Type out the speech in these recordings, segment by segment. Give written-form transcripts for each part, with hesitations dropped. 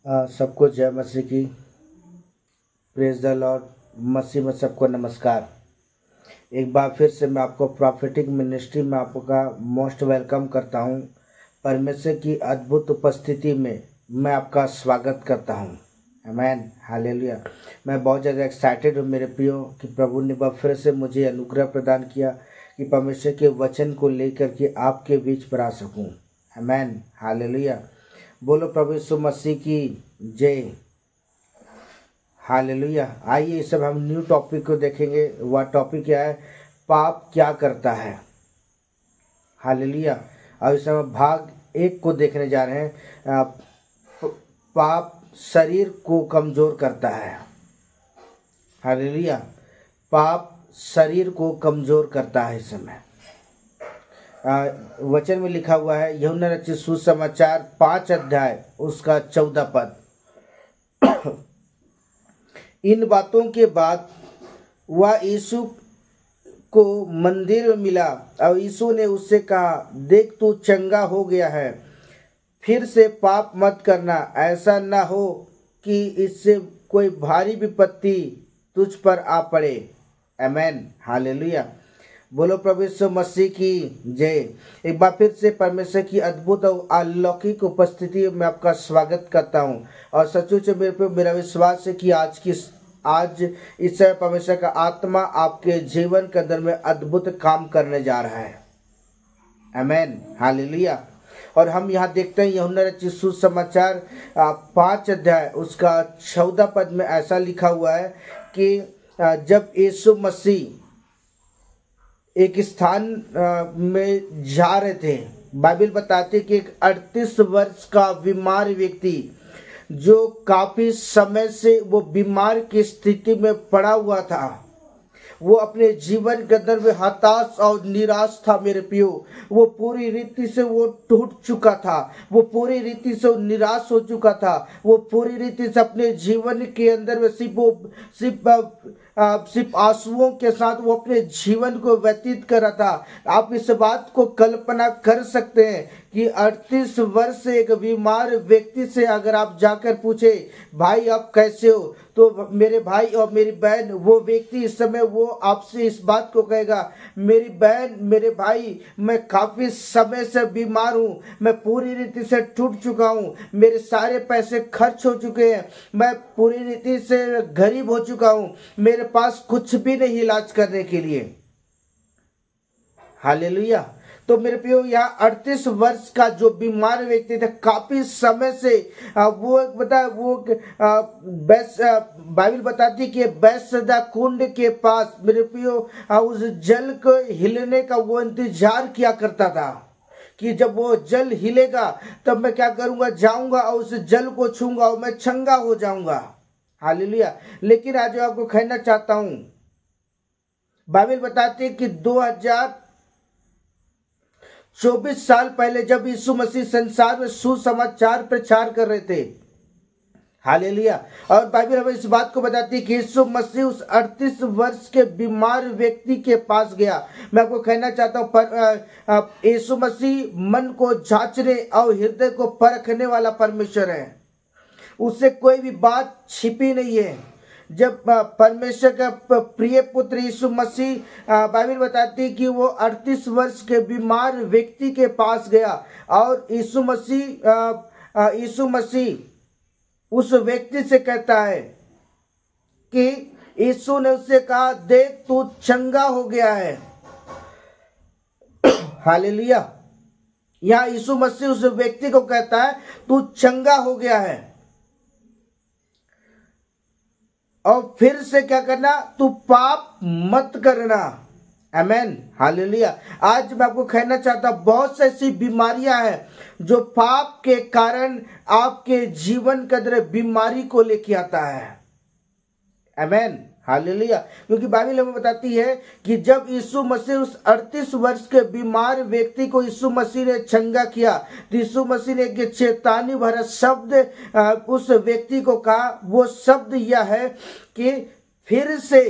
सबको जय मसीह की। Praise the Lord. मसीह में सबको नमस्कार। एक बार फिर से मैं आपको प्रॉफिटिक मिनिस्ट्री में आपका मोस्ट वेलकम करता हूं। परमेश्वर की अद्भुत उपस्थिति में मैं आपका स्वागत करता हूं। आमीन, हालेलुया। मैं बहुत ज़्यादा एक्साइटेड हूँ मेरे प्रियो कि प्रभु ने बार फिर से मुझे अनुग्रह प्रदान किया कि परमेश्वर के वचन को लेकर के आपके बीच पर आ सकूँ। आमीन, हालेलुया। बोलो प्रभु यीशु मसीह की जय। हालेलुया। आइए इस सब हम न्यू टॉपिक को देखेंगे। वह टॉपिक क्या है? पाप क्या करता है। हालेलुया। और इस समय भाग 1 को देखने जा रहे हैं। पाप शरीर को कमजोर करता है। हालेलुया। पाप शरीर को कमजोर करता है। इस समय वचन में लिखा हुआ है, यूहन्ना रचित सुसमाचार 5 अध्याय उसका 14 पद। इन बातों के बाद वह यीशु को मंदिर में मिला और यीशु ने उससे कहा, देख तू चंगा हो गया है, फिर से पाप मत करना, ऐसा न हो कि इससे कोई भारी विपत्ति तुझ पर आ पड़े। आमीन, हालेलुया। बोलो प्रभु यीशु मसीह की जय। एक बार फिर से परमेश्वर की अद्भुत और अलौकिक उपस्थिति में आपका स्वागत करता हूं। और सचमुच मेरे पे मेरा विश्वास है कि आज इस समय परमेश्वर का आत्मा आपके जीवन के अंदर में अद्भुत काम करने जा रहा है। आमीन, हालेलुया। और हम यहाँ देखते हैं यूहन्ना रचित सुसमाचार 5 अध्याय उसका 14 पद में ऐसा लिखा हुआ है कि जब यीशु मसीह एक स्थान में जा रहे थे, बाइबल बताते कि एक 38 वर्ष का बीमार व्यक्ति जो काफी समय से वो बीमार की स्थिति में पड़ा हुआ था, वो अपने जीवन के अंदर में हताश और निराश था। मेरे प्रियो, वो पूरी रीति से वो टूट चुका था, वो पूरी रीति से निराश हो चुका था, वो पूरी रीति से अपने जीवन के अंदर में सिर्फ आंसुओं के साथ वो अपने जीवन को व्यतीत कर रहा था। आप इस बात को कल्पना कर सकते हैं कि 38 वर्ष से एक बीमार व्यक्ति से अगर आप जाकर पूछे, भाई आप कैसे हो, तो मेरे भाई और मेरी बहन, वो व्यक्ति इस समय वो आपसे इस बात को कहेगा, मेरी बहन मेरे भाई, मैं काफी समय से बीमार हूँ, मैं पूरी रीति से टूट चुका हूँ, मेरे सारे पैसे खर्च हो चुके हैं, मैं पूरी रीति से गरीब हो चुका हूँ, मेरे पास कुछ भी नहीं इलाज करने के लिए। हालेलुया। तो मेरे प्रियो, यहाँ 38 वर्ष का जो बीमार व्यक्ति था, काफी समय से बाइबल बताती कि बैसदा कुंड के पास मेरे प्रियो उस जल को हिलने का वो इंतजार किया करता था कि जब वो जल हिलेगा तब मैं क्या करूंगा, जाऊंगा और उस जल को छूंगा और मैं चंगा हो जाऊंगा। हालेलुया। लेकिन आज आपको कहना चाहता हूं, बाइबल बताती है कि 2024 साल पहले जब यीशु मसीह संसार में सुसमाचार प्रचार कर रहे थे, हालेलुया, और बाइबल हमें इस बात को बताती है कि यीशु मसीह उस 38 वर्ष के बीमार व्यक्ति के पास गया। मैं आपको कहना चाहता हूं, यीशु मसीह मन को जांचने और हृदय को परखने वाला परमेश्वर है। उससे कोई भी बात छिपी नहीं है। जब परमेश्वर का प्रिय पुत्र यीशु मसीह, बाइबल बताती है कि वो 38 वर्ष के बीमार व्यक्ति के पास गया और यीशु मसीह उस व्यक्ति से कहता है कि यीशु ने उससे कहा, देख तू चंगा हो गया है। हालेलुया। यहाँ यीशु मसीह उस व्यक्ति को कहता है, तू चंगा हो गया है, और फिर से क्या करना, तू पाप मत करना। आमीन, हालेलुया। आज मैं आपको कहना चाहता हूं, बहुत सी ऐसी बीमारियां हैं जो पाप के कारण आपके जीवन के अंदर बीमारी को लेके आता है। आमीन, हालेलुया। क्योंकि बाइबल हमें बताती है कि जब यीशु मसीह उस 38 वर्ष के बीमार व्यक्ति को यीशु मसीह ने चंगा किया, तो यीशु मसीह ने एक चेतावनी भरा शब्द उस व्यक्ति को कहा। वो शब्द यह है कि फिर से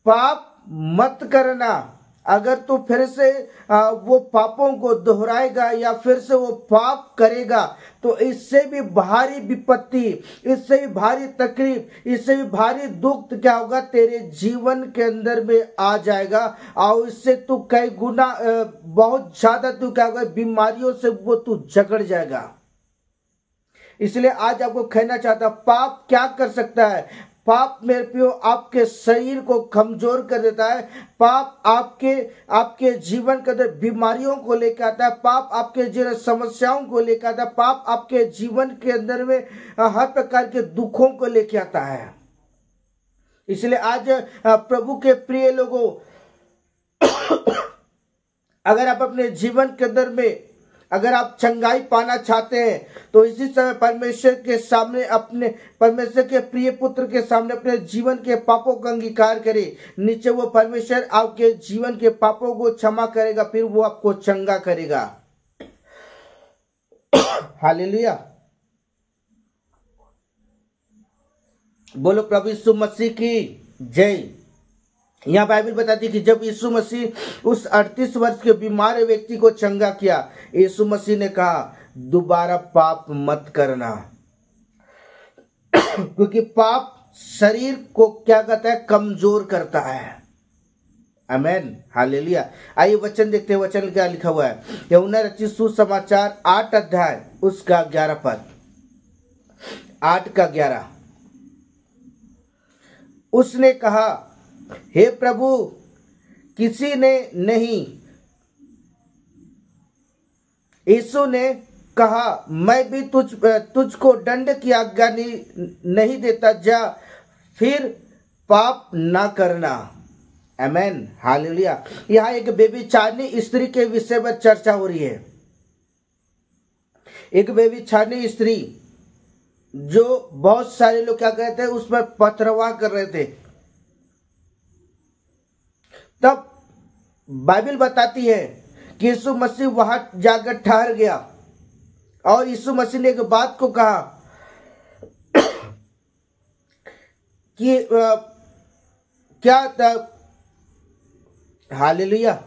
पाप मत करना, अगर तू फिर से वो पापों को दोहराएगा या फिर से वो पाप करेगा तो इससे भी भारी विपत्ति, इससे भी भारी तकलीफ, इससे भी भारी दुख क्या होगा तेरे जीवन के अंदर में आ जाएगा। और इससे तू कई गुना बहुत ज्यादा तू क्या होगा बीमारियों से वो तू जकड़ जाएगा। इसलिए आज आपको कहना चाहता, पाप क्या कर सकता है? पाप मेरे प्रियो आपके शरीर को कमजोर कर देता है। पाप आपके जीवन के अंदर बीमारियों को लेकर आता है। पाप आपके जीवन समस्याओं को लेकर आता है। पाप आपके जीवन के अंदर में हर प्रकार के दुखों को लेकर आता है। इसलिए आज प्रभु के प्रिय लोगों, अगर आप अपने जीवन के अंदर में अगर आप चंगाई पाना चाहते हैं तो इसी समय परमेश्वर के सामने, अपने परमेश्वर के प्रिय पुत्र के सामने अपने जीवन के पापों का अंगीकार करें। नीचे वो परमेश्वर आपके जीवन के पापों को क्षमा करेगा, फिर वो आपको चंगा करेगा। हालेलुया, बोलो प्रभु यीशु मसीह की जय। यहाँ बाइबल बताती है कि जब यीशु मसीह उस 38 वर्ष के बीमार व्यक्ति को चंगा किया, यीशु मसीह ने कहा दोबारा पाप मत करना, क्योंकि पाप शरीर को क्या करता है, कमजोर करता है। आमेन, हालेलुया। आइए वचन देखते हैं, वचन क्या लिखा हुआ है। यूहन्ना रचित सुसमाचार 8 अध्याय उसका 11 पद, 8 का 11। उसने कहा हे प्रभु, किसी ने नहीं। यीशु ने कहा मैं भी तुझको दंड की आज्ञा नहीं देता, जा फिर पाप ना करना। आमेन, हालेलुया। यहाँ एक व्यभिचारिणी स्त्री के विषय पर चर्चा हो रही है। एक व्यभिचारिणी स्त्री जो बहुत सारे लोग क्या कहते हैं उस पर पथरवाह कर रहे थे। तब बाइबल बताती है कि यीशु मसीह वहां जाकर ठहर गया और यीशु मसीह ने एक बात को कहा कि क्या हालेलुया।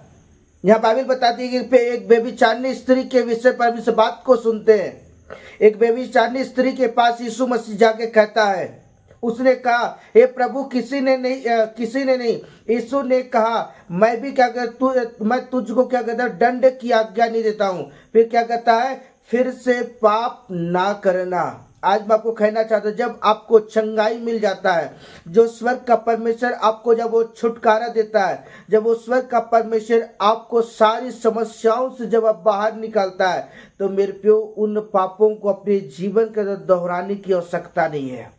यहाँ बाइबल बताती है कि एक व्यभिचारिणी स्त्री के विषय पर हम इस बात को सुनते हैं। एक व्यभिचारिणी स्त्री के पास यीशु मसीह जाके कहता है, उसने कहा हे प्रभु, किसी ने नहीं। यीशु ने कहा मैं भी क्या कर मैं तुझको क्या कहता दंड की आज्ञा नहीं देता हूं। फिर क्या कहता है, फिर से पाप ना करना। आज मैं आपको कहना चाहता हूं, जब आपको चंगाई मिल जाता है, जो स्वर्ग का परमेश्वर आपको जब वो छुटकारा देता है, जब वो स्वर्ग का परमेश्वर आपको सारी समस्याओं से जब आप बाहर निकालता है, तो मेरे प्रियो उन पापों को अपने जीवन के अंदर दोहराने की आवश्यकता नहीं है।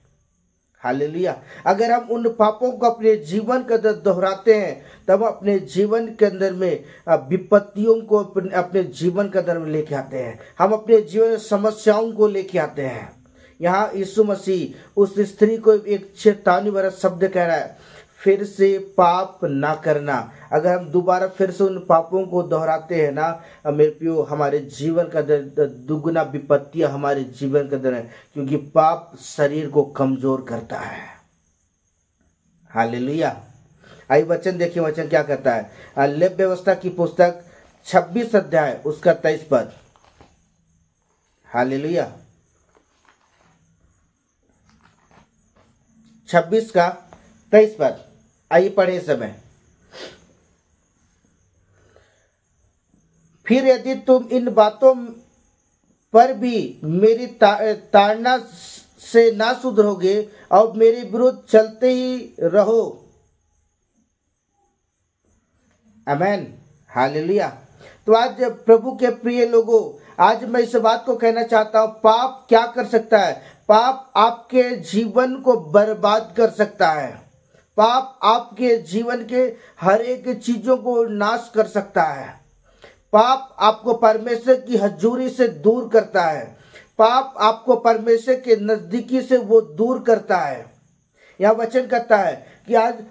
हालेलुया। अगर हम उन पापों को अपने जीवन के अंदर दोहराते हैं तब अपने जीवन के अंदर में विपत्तियों को अपने जीवन के अंदर में लेके आते हैं। हम अपने जीवन में समस्याओं को लेके आते हैं। यहाँ यीशु मसीह उस स्त्री को एक चेतावनी भरा शब्द कह रहा है, फिर से पाप ना करना। अगर हम दोबारा फिर से उन पापों को दोहराते हैं ना मेरे प्रियो, हमारे जीवन का दुगुना विपत्तियां हमारे जीवन के अंदर है, क्योंकि पाप शरीर को कमजोर करता है। हालेलुया। आइए वचन देखिए, वचन क्या कहता है। लेव व्यवस्था की पुस्तक 26 अध्याय उसका 23 पद। हालेलुया। 26 का 23 पद, आइए पढ़े समय। फिर यदि तुम इन बातों पर भी मेरी ताड़ना से ना सुधरोगे और मेरे विरुद्ध चलते ही रहो। आमेन, हालेलुया। तो आज प्रभु के प्रिय लोगों, आज मैं इस बात को कहना चाहता हूं, पाप क्या कर सकता है? पाप आपके जीवन को बर्बाद कर सकता है। पाप आपके जीवन के हर एक चीजों को नाश कर सकता है। पाप आपको परमेश्वर की हजूरी से दूर करता है। पाप आपको परमेश्वर के नजदीकी से वो दूर करता है। यह वचन कहता है कि आज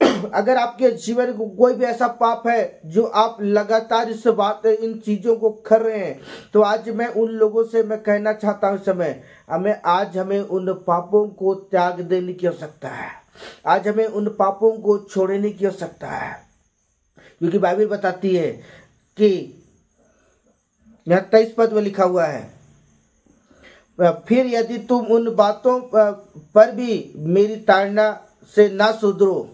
अगर आपके जीवन को कोई भी ऐसा पाप है जो आप लगातार इस बात इन चीजों को कर रहे हैं, तो आज मैं उन लोगों से मैं कहना चाहता हूं समय हमें उन पापों को त्याग देने की आवश्यकता है। आज हमें उन पापों को छोड़ने की आवश्यकता है, क्योंकि बाइबल बताती है कि यहाँ 23 पद में लिखा हुआ है, फिर यदि तुम उन बातों पर भी मेरी ताड़ना से ना सुधरो।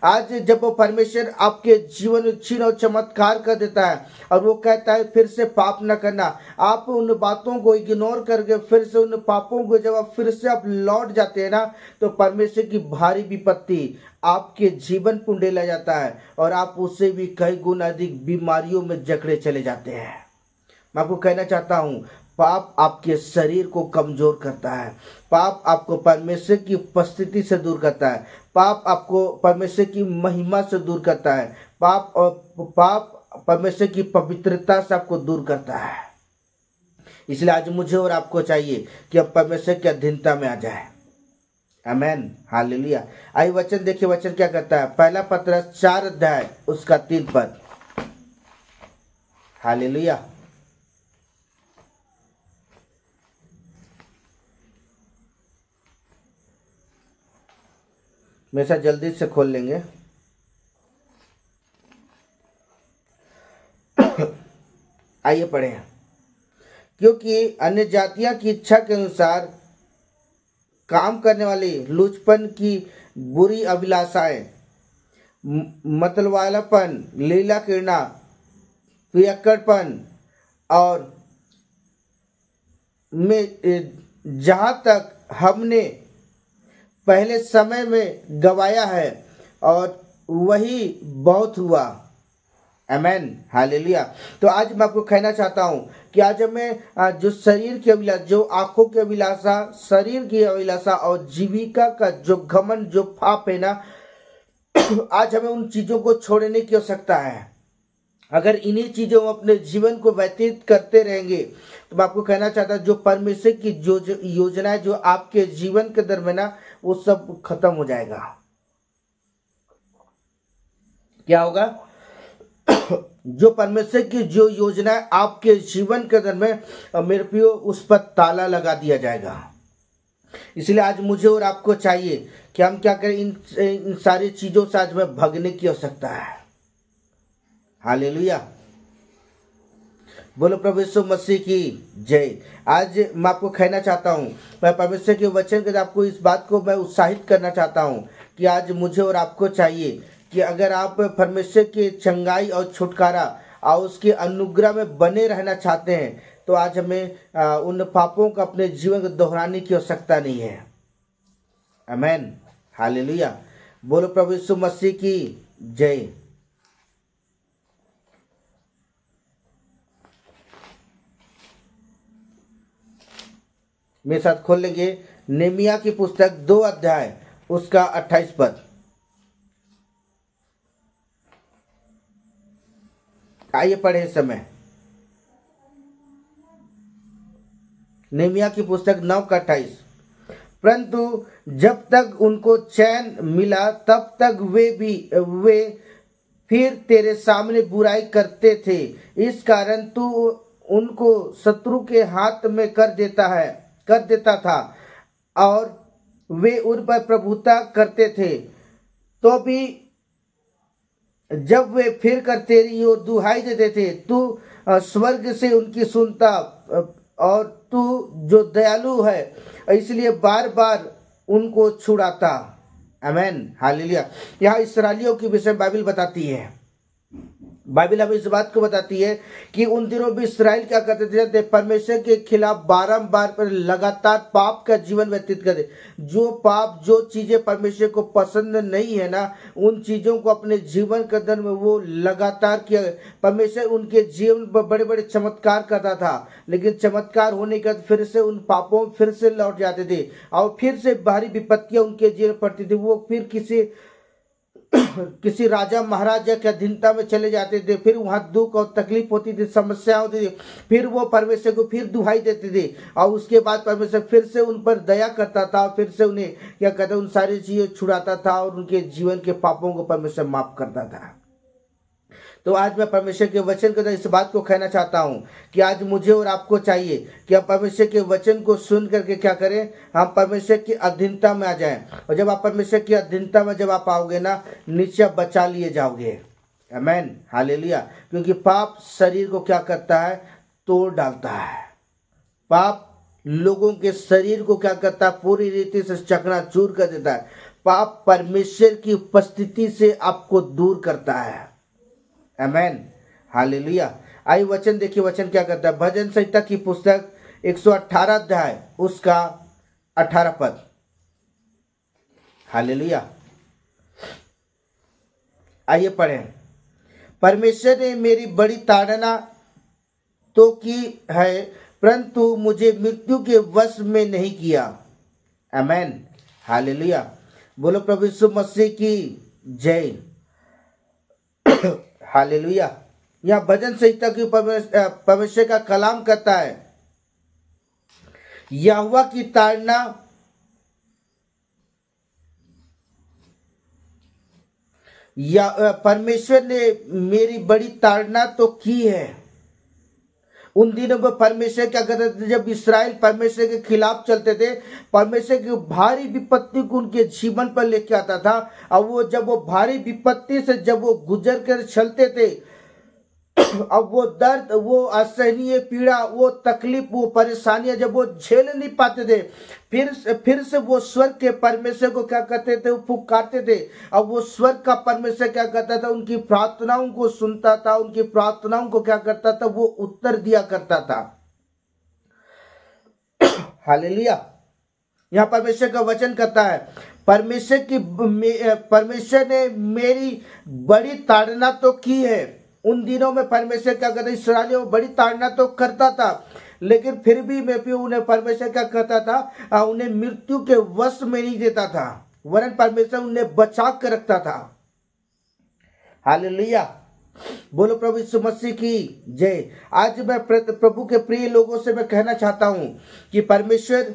आज जब वो परमेश्वर आपके जीवन में चिन्ह और चमत्कार कर देता है और वो कहता है फिर से पाप न करना, आप उन बातों को इग्नोर करके फिर से उन पापों को जब आप फिर से आप लौट जाते हैं ना, तो परमेश्वर की भारी विपत्ति आपके जीवन पर ढेला जाता है और आप उससे भी कई गुना अधिक बीमारियों में जकड़े चले जाते हैं। मैं आपको कहना चाहता हूँ, पाप आपके शरीर को कमजोर करता है, पाप आपको परमेश्वर की उपस्थिति से दूर करता है, पाप आपको परमेश्वर की महिमा से दूर करता है, पाप परमेश्वर की पवित्रता से आपको दूर करता है। इसलिए आज मुझे और आपको चाहिए कि अब परमेश्वर की अधीनता में आ जाए। आमेन, हालेलुया। आइए वचन देखिए, वचन क्या कहता है। पहला पत्रस 4 अध्याय उसका 3 पद। हालेलुया। मेरे साथ जल्दी से खोल लेंगे। आइए पढ़ें। क्योंकि अन्य जातियां की इच्छा के अनुसार काम करने वाली लुचपन की बुरी अभिलाषाएं, मतलवालापन, लीला क्रीड़ा, पियक्कड़पन और में जहाँ तक हमने पहले समय में गवाया है और वही बहुत हुआ। आमेन, हालेलुया। तो आज मैं आपको कहना चाहता हूँ कि आज हमें जो शरीर की अभिलाषा, जो आंखों की अभिलाषा, शरीर की अभिलाषा और जीविका का जो घमंड, जो पाप है ना, आज हमें उन चीज़ों को छोड़ने की आवश्यकता है। अगर इन्हीं चीज़ों में अपने जीवन को व्यतीत करते रहेंगे तो मैं आपको कहना चाहता हूँ, जो परमेश्वर की जो योजना है जो आपके जीवन के दरमियान ना, वो सब खत्म हो जाएगा। क्या होगा? जो परमेश्वर की जो योजना है आपके जीवन के दरमियान, मेरे प्रियो, उस पर ताला लगा दिया जाएगा। इसलिए आज मुझे और आपको चाहिए कि हम क्या करें, इन सारी चीजों से आज में भागने की आवश्यकता है। हालेलुया, बोलो प्रभु यीशु मसीह की जय। आज मैं आपको कहना चाहता हूँ, मैं परमेश्वर के वचन के आपको इस बात को मैं उत्साहित करना चाहता हूँ कि आज मुझे और आपको चाहिए कि अगर आप परमेश्वर की चंगाई और छुटकारा और उसके अनुग्रह में बने रहना चाहते हैं तो आज हमें उन पापों को अपने जीवन को दोहराने की आवश्यकता नहीं है। आमेन, हालेलुया, बोलो प्रभु यीशु मसीह की जय। मेरे साथ खोल लेंगे नेमिया की पुस्तक 2 अध्याय उसका 28 पद। आइए पढ़े इस समय। नेमिया की पुस्तक 9 का 28। परंतु जब तक उनको चैन मिला तब तक वे फिर तेरे सामने बुराई करते थे, इस कारण तू उनको शत्रु के हाथ में कर देता था और वे उन पर प्रभुता करते थे। तो भी जब वे फिर कर तेरी ओर दुहाई देते थे, तू स्वर्ग से उनकी सुनता और तू जो दयालु है इसलिए बार बार उनको छुड़ाता। आमेन, हालेलुया। यहाँ इस्राएलियों की विषय बाइबल बताती है। बाइबल हमें इस बात को बताती है कि उन दिनों भी इस्राएल क्या करते थे, परमेश्वर के खिलाफ बारंबार पर लगातार पाप का जीवन व्यतीत करते। जो पाप, जो चीजें परमेश्वर को पसंद नहीं है ना, उन चीजों को अपने जीवन के अंदर में वो लगातार किया। परमेश्वर उनके जीवन पर बड़े बड़े चमत्कार करता था, लेकिन चमत्कार होने के बाद फिर से उन पापों फिर से लौट जाते थे और फिर से भारी विपत्तियां उनके जीवन पड़ती थी। वो फिर किसी राजा महाराजा के अधीनता में चले जाते थे, फिर वहां दुख और तकलीफ होती थी, समस्या होती थी, फिर वो परमेश्वर को फिर दुहाई देते थे और उसके बाद परमेश्वर फिर से उन पर दया करता था, फिर से उन्हें क्या कहते, उन सारी चीजें छुड़ाता था और उनके जीवन के पापों को परमेश्वर माफ करता था। तो आज मैं परमेश्वर के वचन के अंदर इस बात को कहना चाहता हूँ कि आज मुझे और आपको चाहिए कि हम परमेश्वर के वचन को सुन करके क्या करें, हम परमेश्वर की अधीनता में आ जाएं। और जब आप परमेश्वर की अधीनता में जब आप आओगे ना, निश्चय बचा लिए जाओगे। आमेन, हालेलुया। क्योंकि पाप शरीर को क्या करता है, तोड़ डालता है। पाप लोगों के शरीर को क्या करता है, पूरी रीति से चकनाचूर कर देता है। पाप परमेश्वर की उपस्थिति से आपको दूर करता है। आमेन, हालेलुया। आइए वचन देखिए, वचन क्या करता है। भजन संहिता की पुस्तक 118 अध्याय उसका 18 पद। हालेलुया। आइए पढ़ें। परमेश्वर ने मेरी बड़ी ताड़ना तो की है, परंतु मुझे मृत्यु के वश में नहीं किया। आमेन, हालेलुया। बोलो प्रभु यीशु मसीह की जय। हालेलुया। यह भजन संहिता की परमेश्वर का कलाम करता है, यहोवा की ताड़ना या परमेश्वर ने मेरी बड़ी ताड़ना तो की है। उन दिनों में परमेश्वर क्या करते थे, जब इस्राएल परमेश्वर के खिलाफ चलते थे, परमेश्वर की भारी विपत्ति को उनके जीवन पर लेके आता था। और वो जब वो भारी विपत्ति से जब वो गुजर कर चलते थे, अब वो दर्द, वो असहनीय पीड़ा, वो तकलीफ, वो परेशानियां जब वो झेल नहीं पाते थे, फिर से वो स्वर्ग के परमेश्वर को क्या करते थे, वो पुकारते थे। अब वो स्वर्ग का परमेश्वर क्या करता था, उनकी प्रार्थनाओं को सुनता था, उनकी प्रार्थनाओं को क्या करता था, वो उत्तर दिया करता था। हालेलुया। यहाँ परमेश्वर का वचन करता है, परमेश्वर ने मेरी बड़ी ताड़ना तो की है। उन दिनों में परमेश्वर क्या करता, इस्राएलियों में बड़ी ताड़ना तो करता था, लेकिन फिर भी उन्हें परमेश्वर क्या करता था, उन्हें मृत्यु के वश में नहीं देता था, वरन परमेश्वर उन्हें बचा कर रखता था। हालेलुया। बोलो प्रभु यीशु मसीह की जय। आज मैं प्रभु के प्रिय लोगों से मैं कहना चाहता हूं कि परमेश्वर,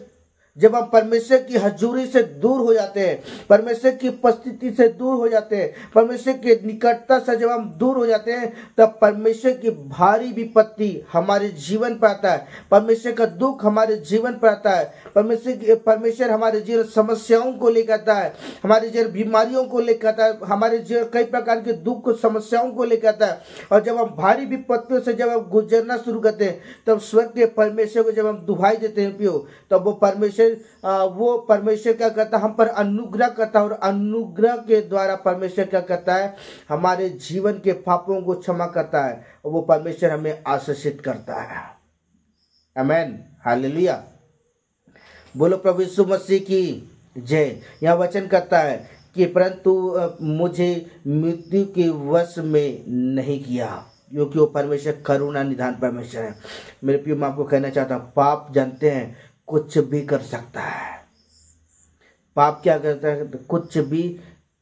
जब हम परमेश्वर की हजूरी से दूर हो जाते हैं, परमेश्वर की उपस्थिति से दूर हो जाते हैं, परमेश्वर की निकटता से जब हम दूर हो जाते हैं, तब परमेश्वर की भारी विपत्ति हमारे जीवन पर आता है, परमेश्वर का दुख हमारे जीवन पर आता है, परमेश्वर हमारे जीवन समस्याओं को लेकर आता है, हमारे जीवन बीमारियों को लेकर आता है, हमारे जीवन कई प्रकार के दुख समस्याओं को लेकर आता है। और जब हम भारी विपत्तियों से जब हम गुजरना शुरू करते हैं, तब स्वर्ग के परमेश्वर को जब हम दुहाई देते हैं पियो, तब वो परमेश्वर क्या करता है, हम पर अनुग्रह करता है, और अनुग्रह के द्वारा परमेश्वर क्या करता है, हमारे जीवन के पापों को क्षमा करता है, और वो परमेश्वर हमें आशीषित करता है। आमेन, हालेलुया। बोलो प्रभु यीशु मसीह की जय। यह वचन करता है कि परंतु मुझे मृत्यु के वश में नहीं किया, क्योंकि वो परमेश्वर करुणा निधान परमेश्वर है। मेरे प्रिय, मैं आपको कहना चाहता हूँ, पाप जानते हैं कुछ भी कर सकता है। पाप क्या करता है, कुछ भी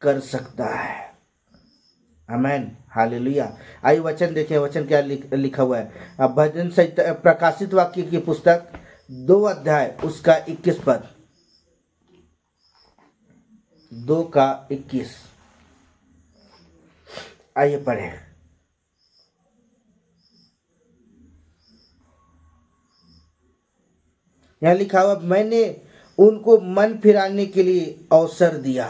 कर सकता है। आमेन, हालेलुया। आइए वचन देखें, वचन क्या लिखा हुआ है। भजन संहिता प्रकाशित वाक्य की पुस्तक 2 अध्याय उसका 21 पद, 2 का 21। आइए पढ़ें। यहाँ लिखा हुआ, मैंने उनको मन फिराने के लिए अवसर दिया।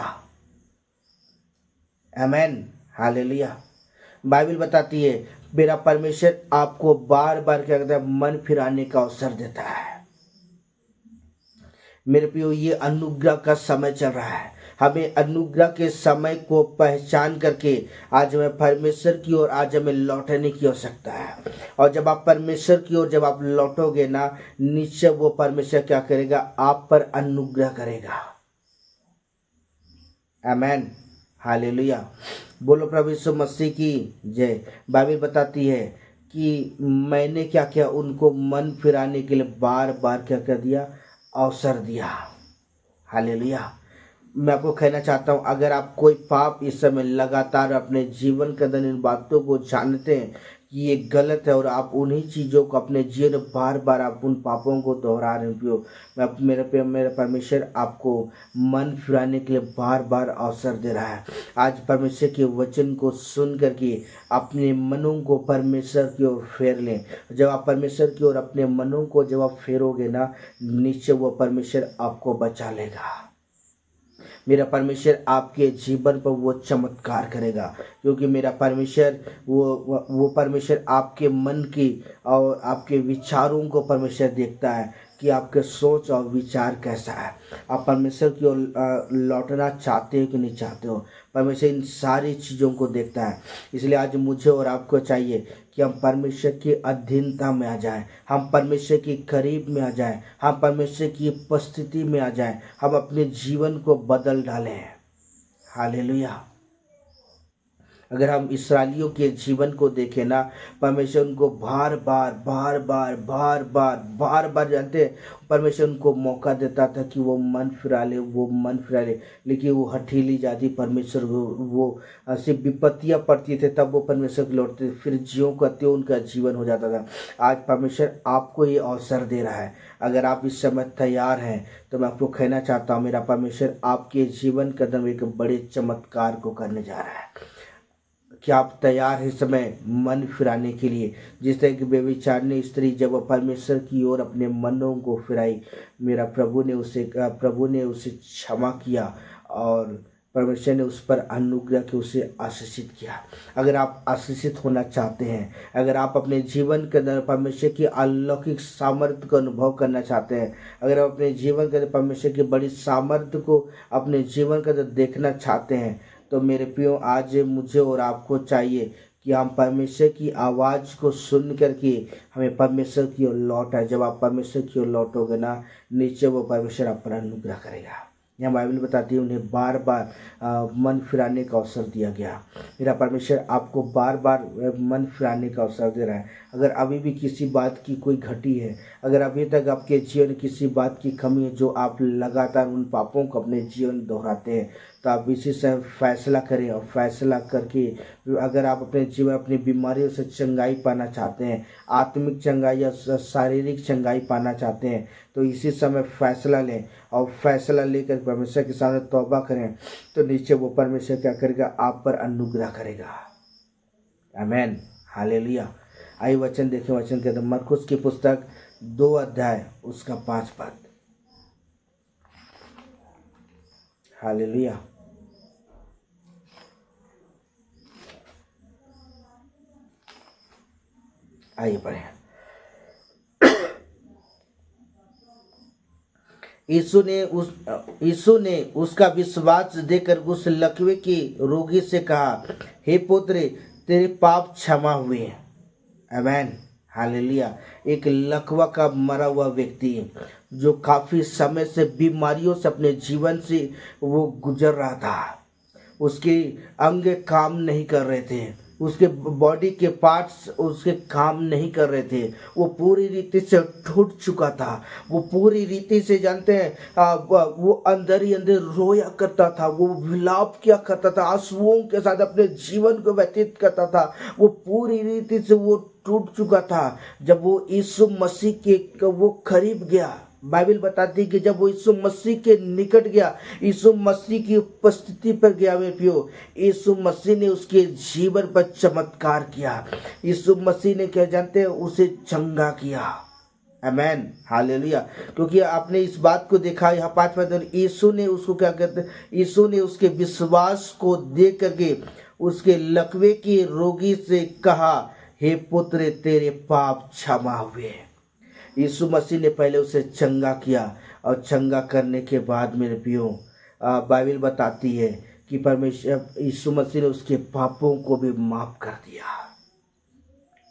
आमेन, हालेलुया। बाइबल बताती है, मेरा परमेश्वर आपको बार बार क्या कहता है, मन फिराने का अवसर देता है। मेरे प्रियो, ये अनुग्रह का समय चल रहा है। हमें अनुग्रह के समय को पहचान करके आज हमें परमेश्वर की ओर आज हमें लौटने की आवश्यकता है। और जब आप परमेश्वर की ओर जब आप लौटोगे ना, निश्चय वो परमेश्वर क्या करेगा, आप पर अनुग्रह करेगा। आमेन, हालेलुया। बोलो प्रभु यीशु मसीह की जय। बाइबल बताती है कि मैंने क्या किया, उनको मन फिराने के लिए बार बार क्या कर दिया, अवसर दिया। हालेलुया। मैं आपको कहना चाहता हूं, अगर आप कोई पाप इस समय लगातार अपने जीवन के अंदर इन बातों को जानते हैं कि ये गलत है, और आप उन्हीं चीज़ों को अपने जीवन में बार बार आप उन पापों को दोहरा रहे हो, मेरे परमेश्वर आपको मन फिराने के लिए बार बार अवसर दे रहा है। आज परमेश्वर के वचन को सुन करके अपने मनों को परमेश्वर की ओर फेर लें। जब आप परमेश्वर की ओर अपने मनों को जब आप फेरोगे ना, निश्चय वो परमेश्वर आपको बचा लेगा। मेरा परमेश्वर आपके जीवन पर वो चमत्कार करेगा, क्योंकि मेरा परमेश्वर वो परमेश्वर आपके मन की और आपके विचारों को परमेश्वर देखता है कि आपके सोच और विचार कैसा है। आप परमेश्वर की ओर लौटना चाहते हो कि नहीं चाहते हो। परमेश्वर इन सारी चीज़ों को देखता है। इसलिए आज मुझे और आपको चाहिए कि हम परमेश्वर की अधीनता में आ जाएं, हम परमेश्वर के करीब में आ जाएं, हम परमेश्वर की उपस्थिति में आ जाएं, हम अपने जीवन को बदल डालें। हालेलुया। अगर हम इस्राएलियों के जीवन को देखें ना, परमेश्वर उनको बार बार जानते हैं, परमेश्वर उनको मौका देता था कि वो मन फिरा ले, लेकिन वो हठीली जाति परमेश्वर वो सिर्फ विपत्तियाँ पड़ती थे तब वो परमेश्वर को लौटते, फिर ज्यों का त्यों उनका जीवन हो जाता था। आज परमेश्वर आपको ये अवसर दे रहा है। अगर आप इस समय तैयार हैं तो मैं आपको कहना चाहता हूँ, मेरा परमेश्वर आपके जीवन के अंदर एक बड़े चमत्कार को करने जा रहा है। क्या आप तैयार हैं इस समय मन फिराने के लिए? जिस तरह की व्यभिचारिणी स्त्री जब वह परमेश्वर की ओर अपने मनों को फिराई, मेरा प्रभु ने उसे क्षमा किया और परमेश्वर ने उस पर अनुग्रह के उसे आशीषित किया। अगर आप आशीषित होना चाहते हैं, अगर आप अपने जीवन के अंदर परमेश्वर की अलौकिक सामर्थ्य को अनुभव करना चाहते हैं, अगर आप अपने जीवन के अंदर परमेश्वर की बड़ी सामर्थ्य को अपने जीवन के अंदर देखना चाहते हैं, तो मेरे प्रियो आज मुझे और आपको चाहिए कि हम परमेश्वर की आवाज़ को सुन करके हमें परमेश्वर की ओर लौट आए। जब आप परमेश्वर की ओर लौटोगे ना, नीचे वो परमेश्वर आप पर अनुग्रह करेगा। यहाँ बाइबल बताती है उन्हें बार बार मन फिराने का अवसर दिया गया। मेरा परमेश्वर आपको बार बार मन फिराने का अवसर दे रहा है। अगर अभी भी किसी बात की कोई घटी है, अगर अभी तक आपके जीवन में किसी बात की कमी है, जो आप लगातार उन पापों को अपने जीवन में दोहराते हैं, तो आप इसी समय फैसला करें और फैसला करके अगर आप अपने जीवन अपनी बीमारियों से चंगाई पाना चाहते हैं, आत्मिक चंगाई या शारीरिक चंगाई पाना चाहते हैं, तो इसी समय फैसला लें और फैसला लेकर परमेश्वर के सामने तौबा करें, तो नीचे वो परमेश्वर क्या करेगा? आप पर अनुग्रह करेगा। आमीन, हालेलुया। आइए वचन देखें। वचन के अंदर मरकुस की पुस्तक 2 अध्याय उसका 5 पद। हालेलुया। आइए पढ़ें। यीशु ने उसका विश्वास देकर उस लकवे के रोगी से कहा, हे पुत्र, तेरे पाप क्षमा हुए। आमीन, हालेलुया। एक लकवा का मरा हुआ व्यक्ति जो काफी समय से बीमारियों से अपने जीवन से वो गुजर रहा था, उसके अंग काम नहीं कर रहे थे, उसके बॉडी के पार्ट्स उसके काम नहीं कर रहे थे, वो पूरी रीति से टूट चुका था, वो पूरी रीति से जानते हैं वो अंदर ही अंदर रोया करता था, वो विलाप किया करता था, आंसुओं के साथ अपने जीवन को व्यतीत करता था, वो पूरी रीति से वो टूट चुका था। जब वो यीशु मसीह के वो करीब गया, बाइबल बताती है कि जब वो यीशु मसीह के निकट गया, यीशु मसीह की उपस्थिति पर गया, वे प्रियो, यीशु मसीह ने उसके जीवन पर चमत्कार किया। यीशु मसीह ने क्या जानते हैं? उसे चंगा किया। आमीन, हालेलुया। क्योंकि आपने इस बात को देखा, यहाँ 5 पद, यीशु ने उसको क्या कहते हैं? यीशु ने उसके विश्वास को देख करके उसके लकवे के रोगी से कहा, हे पुत्र, तेरे पाप क्षमा हुए। यीशु मसीह ने पहले उसे चंगा किया और चंगा करने के बाद मेरे प्रियो, बाइबल बताती है कि परमेश्वर यीशु मसीह ने उसके पापों को भी माफ कर दिया।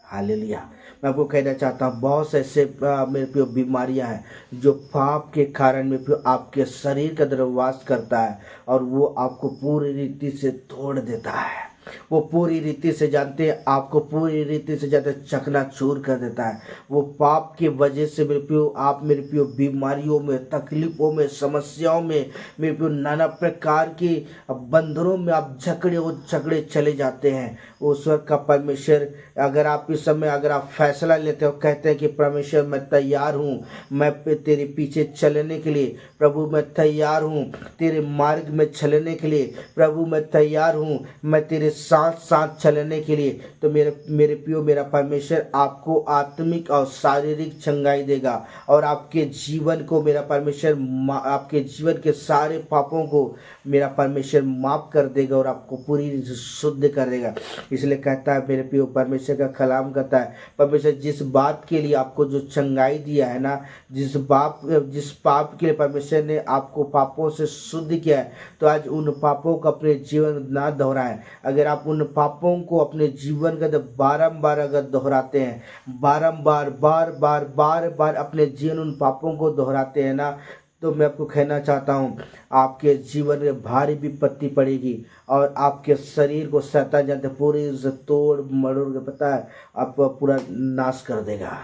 हालेलुया। मैं आपको कहना चाहता हूँ, बहुत से ऐसे मेरे प्रियो बीमारियां हैं जो पाप के कारण मेरे प्रियो आपके शरीर के अंदर वास करता है और वो आपको पूरी रीति से तोड़ देता है। वो पूरी रीति से जानते हैं, आपको पूरी रीति से जानते चकनाचूर कर देता है। वो पाप की वजह से मेरे प्रियो आप मेरे प्रियो बीमारियों में, तकलीफों में, समस्याओं में, मेरे प्रियो नाना प्रकार की बंधनों में आप झगड़े चले जाते हैं। उस वक्त का परमेश्वर, अगर आप इस समय अगर आप फैसला लेते हो, कहते हैं कि परमेश्वर मैं तैयार हूँ, मैं तेरे पीछे चलने के लिए, प्रभु मैं तैयार हूँ तेरे मार्ग में चलने के लिए, प्रभु मैं तैयार हूँ, मैं तेरे साथ साथ चलने के लिए, तो मेरे प्रियो, मेरा परमेश्वर आपको आत्मिक और शारीरिक चंगाई देगा और आपके जीवन को मेरा परमेश्वर आपके जीवन के सारे पापों को मेरा परमेश्वर माफ कर देगा और आपको पूरी शुद्ध कर देगा। इसलिए कहता है मेरे प्रियो, परमेश्वर का कलाम कहता है, परमेश्वर जिस बात के लिए आपको जो चंगाई दिया है ना, जिस पाप के लिए परमेश्वर ने आपको पापों से शुद्ध किया है, तो आज उन पापों को अपने जीवन ना दोहराएं। अगर आप उन पापों को अपने जीवन का बारंबार अगर दोहराते हैं, बारंबार बार बार बार बार अपने जीवन उन पापों को दोहराते हैं ना, तो मैं आपको कहना चाहता हूँ आपके जीवन में भारी विपत्ति पड़ेगी और आपके शरीर को शैतान जानते पूरी तोड़ मरोड़ के पता है आप पूरा नाश कर देगा।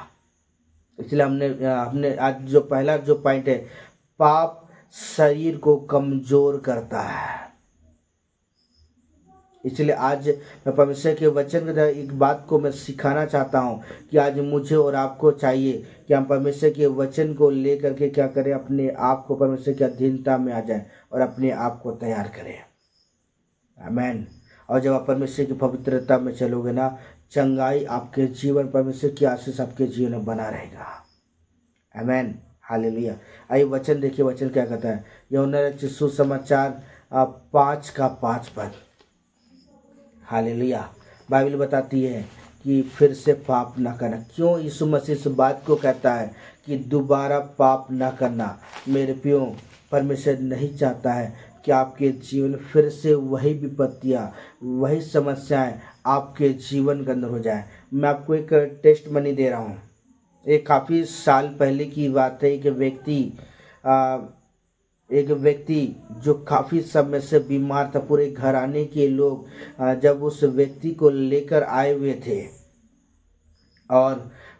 इसलिए हमने आज जो पहला जो पॉइंट है, पाप शरीर को कमजोर करता है। इसलिए आज मैं परमेश्वर के वचन के द्वारा एक बात को मैं सिखाना चाहता हूँ कि आज मुझे और आपको चाहिए कि हम परमेश्वर के वचन को लेकर के क्या करें, अपने आप को परमेश्वर की अधीनता में आ जाएं और अपने आप को तैयार करें। आमीन। और जब आप परमेश्वर की पवित्रता में चलोगे ना, चंगाई आपके जीवन, परमेश्वर की आशीष आपके जीवन में बना रहेगा। आमीन, हालेलुया। आइए वचन देखिए, वचन क्या कहता है। यूहन्ना रचित सुसमाचार 5:5। हालेलुया। बाइबल बताती है कि फिर से पाप ना करना। क्यों यीशु मसीह इस बात को कहता है कि दोबारा पाप ना करना? मेरे प्रियो, परमेश्वर नहीं चाहता है कि आपके जीवन फिर से वही विपत्तियाँ, वही समस्याएं आपके जीवन के अंदर हो जाए। मैं आपको एक टेस्ट मनी दे रहा हूँ। एक काफ़ी साल पहले की बात है। एक व्यक्ति जो काफ़ी समय से बीमार था, पूरे घराने के लोग जब उस व्यक्ति को लेकर आए हुए थे और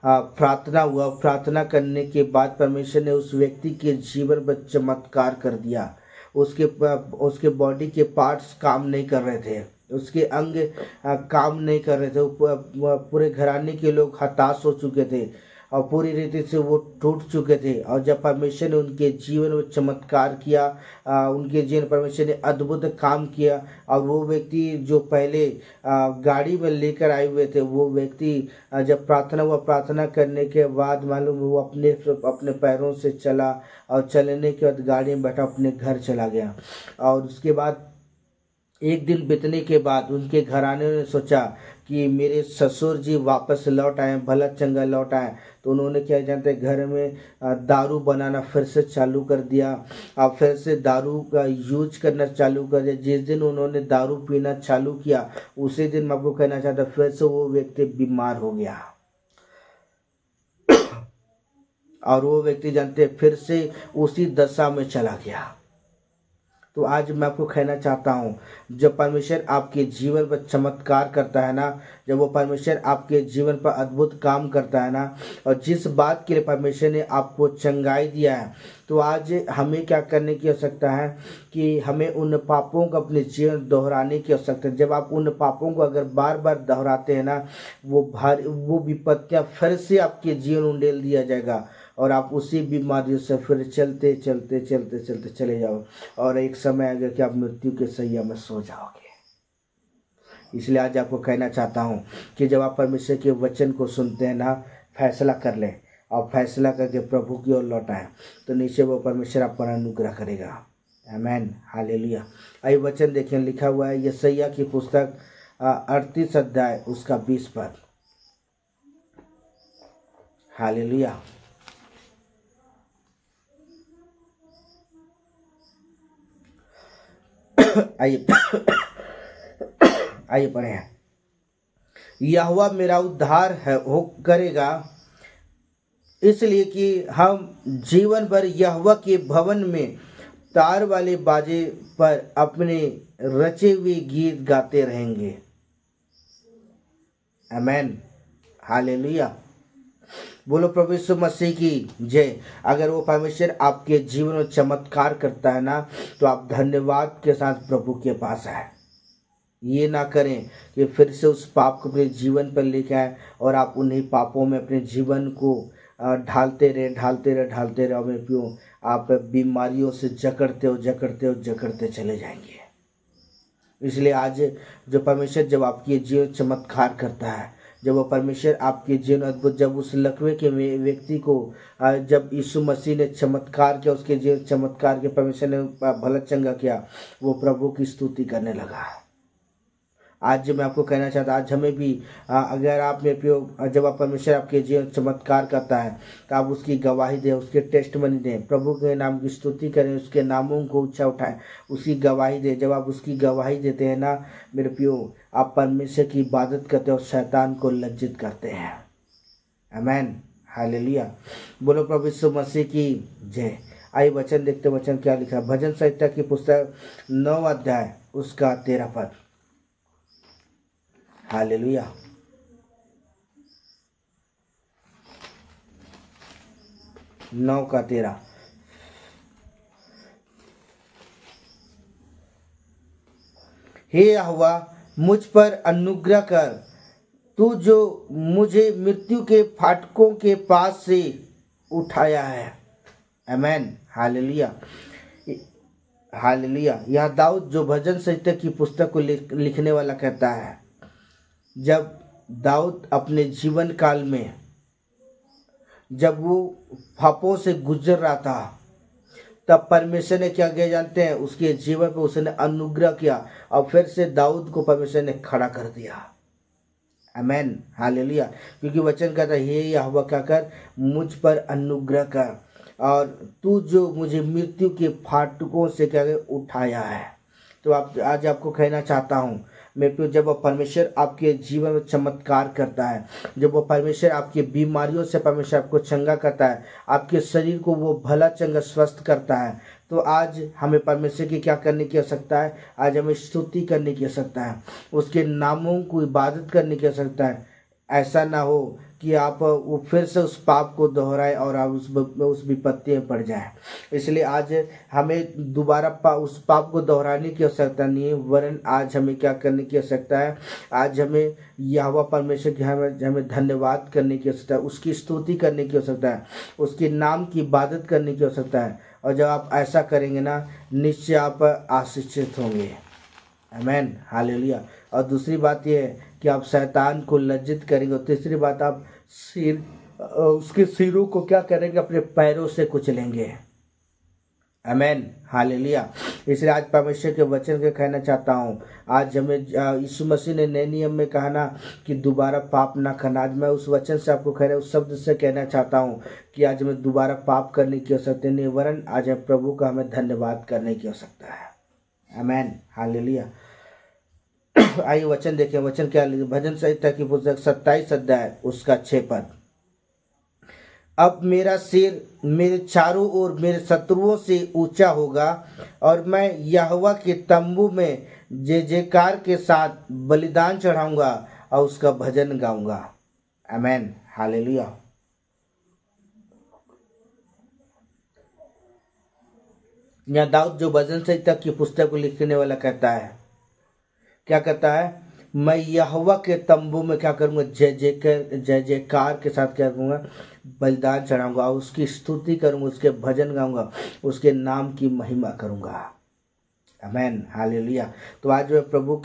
प्रार्थना हुआ, प्रार्थना करने के बाद परमेश्वर ने उस व्यक्ति के जीवन पर चमत्कार कर दिया। उसके बॉडी के पार्ट्स काम नहीं कर रहे थे, उसके अंग काम नहीं कर रहे थे। पूरे घराने के लोग हताश हो चुके थे और पूरी रीति से वो टूट चुके थे। और जब परमेश्वर ने उनके जीवन में चमत्कार किया, उनके जीवन परमेश्वर ने अद्भुत काम किया, और वो व्यक्ति जो पहले गाड़ी में लेकर आए हुए थे, वो व्यक्ति जब प्रार्थना हुआ, प्रार्थना करने के बाद मालूम वो अपने पैरों से चला और चलने के बाद गाड़ी में बैठा अपने घर चला गया। और उसके बाद एक दिन बीतने के बाद उनके घराने ने सोचा कि मेरे ससुर जी वापस लौट आए, भला चंगा लौट आए। तो उन्होंने क्या जानते, घर में दारू बनाना फिर से चालू कर दिया और फिर से दारू का यूज करना चालू कर दिया। जिस दिन उन्होंने दारू पीना चालू किया, उसी दिन मैं आपको कहना चाहता फिर से वो व्यक्ति बीमार हो गया और वो व्यक्ति जानते फिर से उसी दशा में चला गया। तो आज मैं आपको कहना चाहता हूँ, जब परमेश्वर आपके जीवन पर चमत्कार करता है ना, जब वो परमेश्वर आपके जीवन पर अद्भुत काम करता है ना, और जिस बात के लिए परमेश्वर ने आपको चंगाई दिया है, तो आज हमें क्या करने की आवश्यकता है कि हमें उन पापों को अपने जीवन दोहराने की आवश्यकता है। जब आप उन पापों को अगर बार बार दोहराते हैं ना, वो विपत्तियाँ फिर से आपके जीवन में उंडेल दिया जाएगा और आप उसी बीमारियों से फिर चलते चलते चलते चलते चले जाओ और एक समय आएगा कि आप मृत्यु के सैया में सो जाओगे। इसलिए आज आपको कहना चाहता हूँ कि जब आप परमेश्वर के वचन को सुनते हैं ना, फैसला कर लें और फैसला करके प्रभु की ओर लौटाएं, तो नीचे वो परमेश्वर आप पर अनुग्रह करेगा। आमीन, हालेलुया। आइए वचन देखें, लिखा हुआ है यशायाह की पुस्तक 38 अध्याय उसका 20 पद। हालेलुया। आइए पढ़े। यहोवा मेरा उद्धार है वो करेगा, इसलिए कि हम जीवन भर यहोवा के भवन में तार वाले बाजे पर अपने रचे हुए गीत गाते रहेंगे। आमीन, हालेलुया। बोलो प्रभु यीशु मसीह की जय। अगर वो परमेश्वर आपके जीवन में चमत्कार करता है ना, तो आप धन्यवाद के साथ प्रभु के पास आए। ये ना करें कि फिर से उस पाप को अपने जीवन पर लेकर आए और आप उन्हीं पापों में अपने जीवन को ढालते रहे और मैं क्यों आप बीमारियों से जकड़ते चले जाएंगे। इसलिए आज जो परमेश्वर जब आपके जीवन चमत्कार करता है, जब वो परमेश्वर आपके जीवन अद्भुत, जब उस लकवे के व्यक्ति को जब यीशु मसीह ने चमत्कार किया, उसके जीवन चमत्कार के परमेश्वर ने भला चंगा किया, वो प्रभु की स्तुति करने लगा। आज मैं आपको कहना चाहता, आज हमें भी अगर आप में प्रियो, जब आप परमेश्वर आपके जीवन चमत्कार करता है तो आप उसकी गवाही दें, उसके टेस्टमनी दें, प्रभु के नाम की स्तुति करें, उसके नामों को ऊंचा उठाएं, उसकी गवाही दें। जब आप उसकी गवाही देते हैं ना मेरे प्रियो, आप परमेश्वर की इबादत करते हैं और शैतान को लज्जित करते हैं। आमीन, हालेलुया। बोलो प्रभु यीशु मसीह की जय। आइए वचन देखते, वचन क्या लिखा है। भजन संहिता की पुस्तक 9 अध्याय उसका 13 पद। हालेलुया। नौ का 13। हे यहोवा, मुझ पर अनुग्रह कर, तू जो मुझे मृत्यु के फाटकों के पास से उठाया है। आमीन, हालेलुया, हालेलुया। यह दाऊद जो भजन संहिता की पुस्तक को लिखने वाला कहता है, जब दाऊद अपने जीवन काल में जब वो पापों से गुजर रहा था, तब परमेश्वर ने क्या किया जानते हैं, उसके जीवन पर उसने अनुग्रह किया और फिर से दाऊद को परमेश्वर ने खड़ा कर दिया। आमीन, हालेलुया। क्योंकि वचन कहता है, हे यहोवा क्या कर, मुझ पर अनुग्रह कर और तू जो मुझे मृत्यु के फाटकों से क्या उठाया है। तो आप आज आपको कहना चाहता हूँ मेरे प्रिय, जब वो परमेश्वर आपके जीवन में चमत्कार करता है, जब वो परमेश्वर आपकी बीमारियों से परमेश्वर आपको चंगा करता है, आपके शरीर को वो भला चंगा स्वस्थ करता है, तो आज हमें परमेश्वर की क्या करने की आवश्यकता है, आज हमें स्तुति करने की आवश्यकता है, उसके नामों को इबादत करने की आवश्यकता है। ऐसा ना हो कि आप वो फिर से उस पाप को दोहराएं और आप उस विपत्ति में पड़ जाएं। इसलिए आज हमें दोबारा उस पाप को दोहराने की आवश्यकता नहीं है, वरन आज हमें क्या करने की आवश्यकता है, आज हमें यहोवा परमेश्वर की हमें धन्यवाद करने की आवश्यकता है, उसकी स्तुति करने की आवश्यकता है, उसके नाम की इबादत करने की आवश्यकता है। और जब आप ऐसा करेंगे ना, निश्चय आप आशीषित होंगे। आमीन, हालेलुया। और दूसरी बात यह है कि आप शैतान को लज्जित करेंगे। और तीसरी बात, आप उसके सिरों को क्या करेंगे, अपने पैरों से कुचलेंगे। आमीन, हालेलुया। इसलिए आज परमेश्वर के वचन के कहना चाहता हूँ, आज हमें यीशु मसीह ने नए नियम में कहा ना कि दोबारा पाप ना करना। आज मैं उस वचन से आपको कह रहा हूँ, उस शब्द से कहना चाहता हूँ कि आज हमें दोबारा पाप करने की आवश्यकता नहीं, वरन आज हम प्रभु का हमें धन्यवाद करने की आवश्यकता है। आमीन, हालेलुया। आइए वचन देखें, वचन क्या लिखे। भजन संहिता की पुस्तक 27 अध्याय उसका 6 पद। अब मेरा सिर मेरे चारों ओर मेरे शत्रुओं से ऊंचा होगा और मैं यहोवा के तंबू में जय जयकार के साथ बलिदान चढ़ाऊंगा और उसका भजन गाऊंगा। आमीन, हालेलुया। यहाँ दाऊद जो भजन संहिता की पुस्तक को लिखने वाला कहता है, क्या कहता है, मैं यहोवा के तंबू में क्या करूंगा, जय जयकार के साथ क्या करूंगा, बलिदान चढ़ाऊंगा, उसकी स्तुति करूंगा, उसके भजन गाऊंगा, उसके नाम की महिमा करूंगा। आमीन, हालेलुया। तो आज मैं प्रभु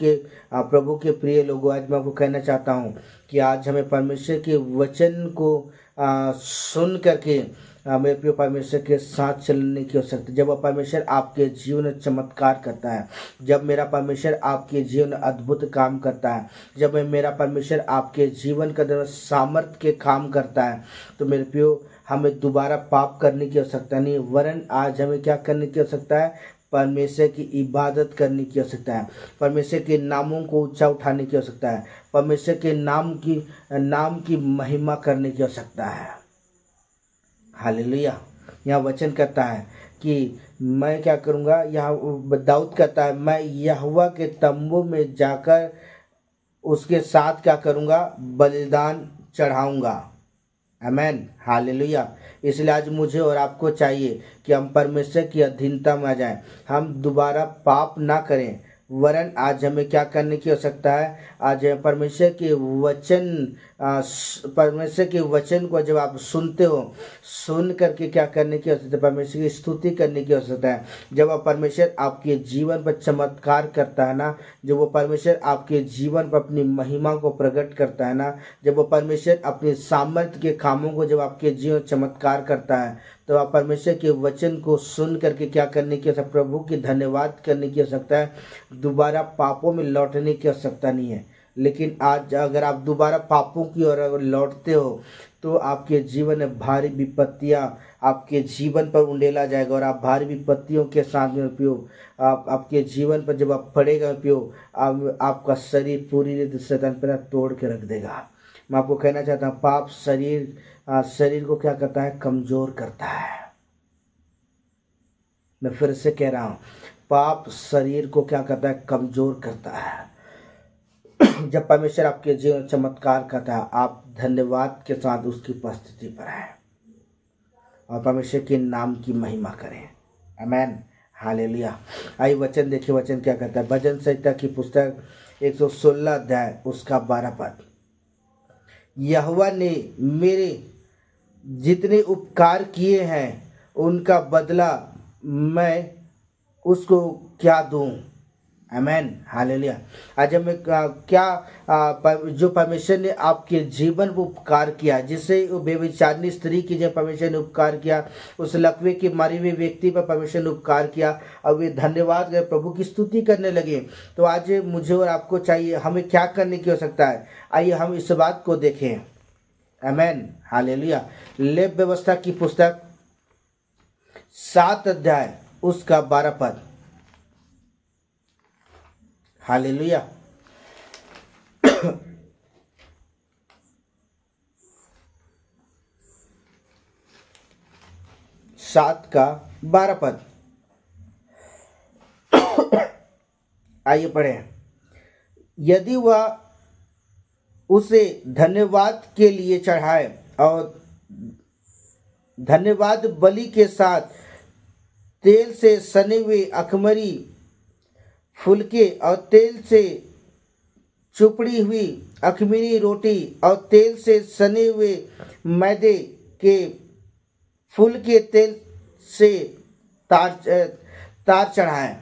के प्रिय लोगों, आज मैं आपको कहना चाहता हूं कि आज हमें परमेश्वर के वचन को सुन करके मेरे प्रिय परमेश्वर के साथ चलने की आवश्यकता। जब परमेश्वर आपके जीवन में चमत्कार करता है, जब मेरा परमेश्वर आपके जीवन में अद्भुत काम करता है, जब मेरा परमेश्वर आपके जीवन का सामर्थ्य के काम करता है, तो मेरे प्रियो हमें दोबारा पाप करने की आवश्यकता नहीं, वरन आज हमें क्या करने की आवश्यकता है, परमेश्वर की इबादत करने की आवश्यकता है, परमेश्वर के नामों को ऊंचा उठाने की आवश्यकता है, परमेश्वर के नाम की महिमा करने की आवश्यकता है। हालेलुया। यहाँ वचन कहता है कि मैं क्या करूँगा, यहाँ दाऊद कहता है, मैं यहोवा के तंबू में जाकर उसके साथ क्या करूँगा, बलिदान चढ़ाऊँगा। आमीन, हालेलुया। इसलिए आज मुझे और आपको चाहिए कि हम परमेश्वर की अधीनता में आ जाएं, हम दोबारा पाप ना करें, वरन आज हमें क्या करने की आवश्यकता है? आज परमेश्वर के वचन को जब आप सुनते हो, सुन करके क्या करने की आवश्यकता है? परमेश्वर की स्तुति करने की आवश्यकता है। जब आप परमेश्वर आपके जीवन पर चमत्कार करता है ना, जब वो परमेश्वर आपके जीवन पर अपनी महिमा को प्रकट करता है ना, जब वो परमेश्वर अपने सामर्थ्य के कामों को जब आपके जीवन चमत्कार करता है, तो आप परमेश्वर के वचन को सुन करके क्या करने की आवश्यकता? प्रभु की धन्यवाद करने की आवश्यकता है। दोबारा पापों में लौटने की आवश्यकता नहीं है। लेकिन आज अगर आप दोबारा पापों की ओर अगर लौटते हो तो आपके जीवन में भारी विपत्तियां आपके जीवन पर उंडेला जाएगा, और आप भारी विपत्तियों के साथ में उपयोग आपके जीवन पर जब आप पड़ेगा उपयोग, आपका शरीर पूरी रीति से शैतान पर तोड़ के रख देगा। मैं आपको कहना चाहता हूँ, पाप शरीर को क्या करता है? कमजोर करता है। मैं फिर से कह रहा हूँ, पाप शरीर को क्या करता है? कमजोर करता है। जब परमेश्वर आपके जीवन चमत्कार करता है, आप धन्यवाद के साथ उसकी उपस्थिति पर आए और परमेश्वर के नाम की महिमा करें। आमेन, हालेलुया। आइए वचन देखिए, वचन क्या कहता है? भजन संहिता की पुस्तक 116 अध्याय उसका 12 पद। यहोवा ने मेरे जितने उपकार किए हैं उनका बदला मैं उसको क्या दूं? आमेन, हालेलुया। आज हमें जो परमेश्वर ने आपके जीवन पर उपकार किया, जिससे बेविचारनी स्त्री की जब परमेश्वर ने उपकार किया, उस लकवे के मारे हुए व्यक्ति पर परमेश्वर ने उपकार किया, और वे धन्यवाद गए, प्रभु की स्तुति करने लगे। तो आज मुझे और आपको चाहिए, हमें क्या करने की आवश्यकता है? आइए हम इस बात को देखें। आमेन, हालेलुया। लेव व्यवस्था की पुस्तक 7 अध्याय उसका 12 पद। हालेलुया। 7 का 12 पद। आइए पढ़ें। यदि वह उसे धन्यवाद के लिए चढ़ाए और धन्यवाद बलि के साथ तेल से सने हुए अखमरी फुलके और तेल से चुपड़ी हुई अखमीरी रोटी और तेल से सने हुए मैदे के फूल के तेल से तार चढ़ाएं।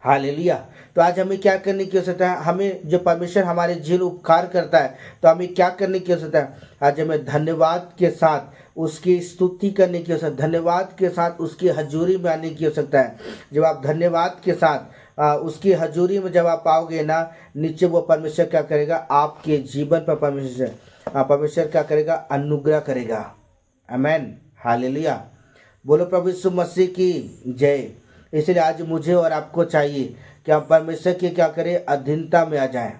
हालेलुया। तो आज हमें क्या करने की आवश्यकता है? हमें जो परमेश्वर हमारे जीवन उपकार करता है, तो हमें क्या करने की आवश्यकता है? आज हमें धन्यवाद के साथ उसकी स्तुति करने की आवश्यकता, धन्यवाद के साथ उसकी हजूरी में आने की आवश्यकता है। जब आप धन्यवाद के साथ उसकी हजूरी में जब आप आओगे ना, नीचे वो परमेश्वर क्या करेगा? आपके जीवन पर परमेश्वर क्या करेगा? अनुग्रह करेगा। आमेन, हालेलुया। बोलो प्रभु यीशु मसीह की जय। इसलिए आज मुझे और आपको चाहिए कि हम परमेश्वर की क्या करें? अधीनता में आ जाएं।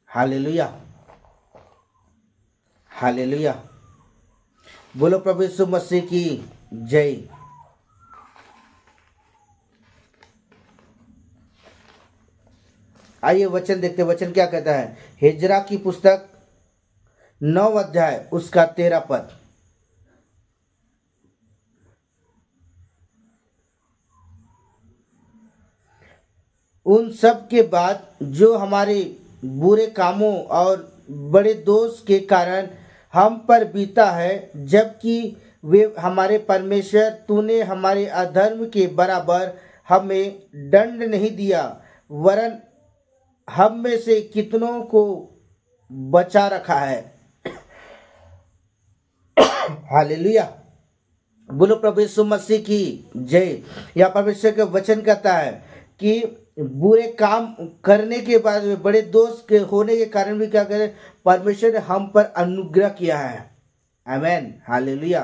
Hallelujah, hallelujah. बोलो प्रभु यीशु मसीह की जय। आइए वचन देखते, वचन क्या कहता है? हिजरा की पुस्तक 9 अध्याय उसका 13 पद। उन सब के बाद जो हमारे बुरे कामों और बड़े दोष के कारण हम पर बीता है, जबकि वे हमारे परमेश्वर तूने हमारे अधर्म के बराबर हमें दंड नहीं दिया, वरन हम में से कितनों को बचा रखा है। हालेलुया। बोलो प्रभु यीशु मसीह की जय। यह परमेश्वर का वचन कहता है कि बुरे काम करने के बाद बड़े दोष के होने के कारण भी क्या करें? परमेश्वर ने हम पर अनुग्रह किया है। आमेन, हालेलुया।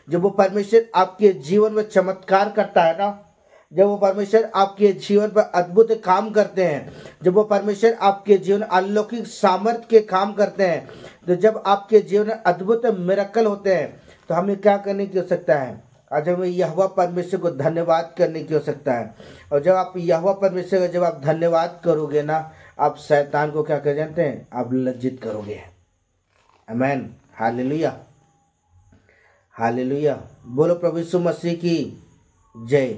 जब वो परमेश्वर आपके जीवन में चमत्कार करता है ना, जब वो परमेश्वर आपके जीवन पर अद्भुत काम करते हैं, जब वो परमेश्वर आपके जीवन अलौकिक सामर्थ्य के काम करते हैं, तो जब आपके जीवन में अद्भुत मिरेकल होते हैं, तो हमें क्या करने की आवश्यकता है? आज हमें यहोवा परमेश्वर को धन्यवाद करने की आवश्यकता है। और जब आप यहोवा परमेश्वर का जब आप धन्यवाद करोगे ना, आप शैतान को क्या कर जानते हैं? आप लज्जित करोगे। आमेन, हालेलुया, हालेलुया। बोलो प्रभु यीशु मसीह की जय।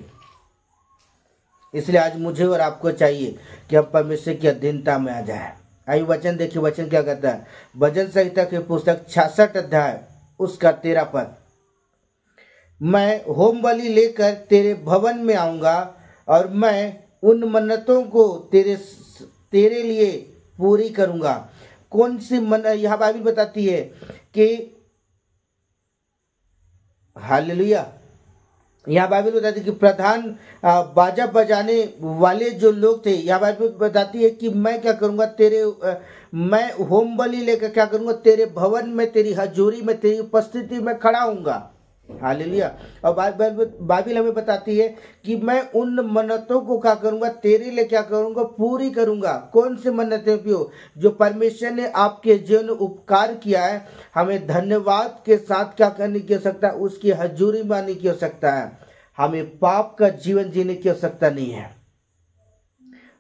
इसलिए आज मुझे और आपको चाहिए कि हम परमेश्वर की अधीनता में आ जाए। आइए वचन देखिए, वचन क्या कहता है। भजन संहिता की पुस्तक 66 अध्याय उसका 13 पद। मैं होम बलि लेकर तेरे भवन में आऊंगा और मैं उन मन्नतों को तेरे लिए पूरी करूंगा। कौन सी यह बाइबल बताती है कि हालेलुया, यहाँ बाइबल बताती है कि प्रधान बाजा बजाने वाले जो लोग थे, यहाँ बाइबल बताती है कि मैं क्या करूंगा, मैं होम बलि लेकर क्या करूंगा, तेरे भवन में, तेरी हजूरी में, तेरी उपस्थिति में खड़ा हूंगा। हालेलुया। और बाइबल हमें बताती है कि मैं उन मन्नतों को क्या करूंगा, तेरे लिए क्या करूंगा, पूरी करूंगा। कौन सी मन्नतें पियो? जो परमेश्वर ने आपके जीवन में उपकार किया है, हमें धन्यवाद के साथ क्या करने की आवश्यकता है, उसकी हजूरी में आने की आवश्यकता है। हमें पाप का जीवन जीने की आवश्यकता नहीं है।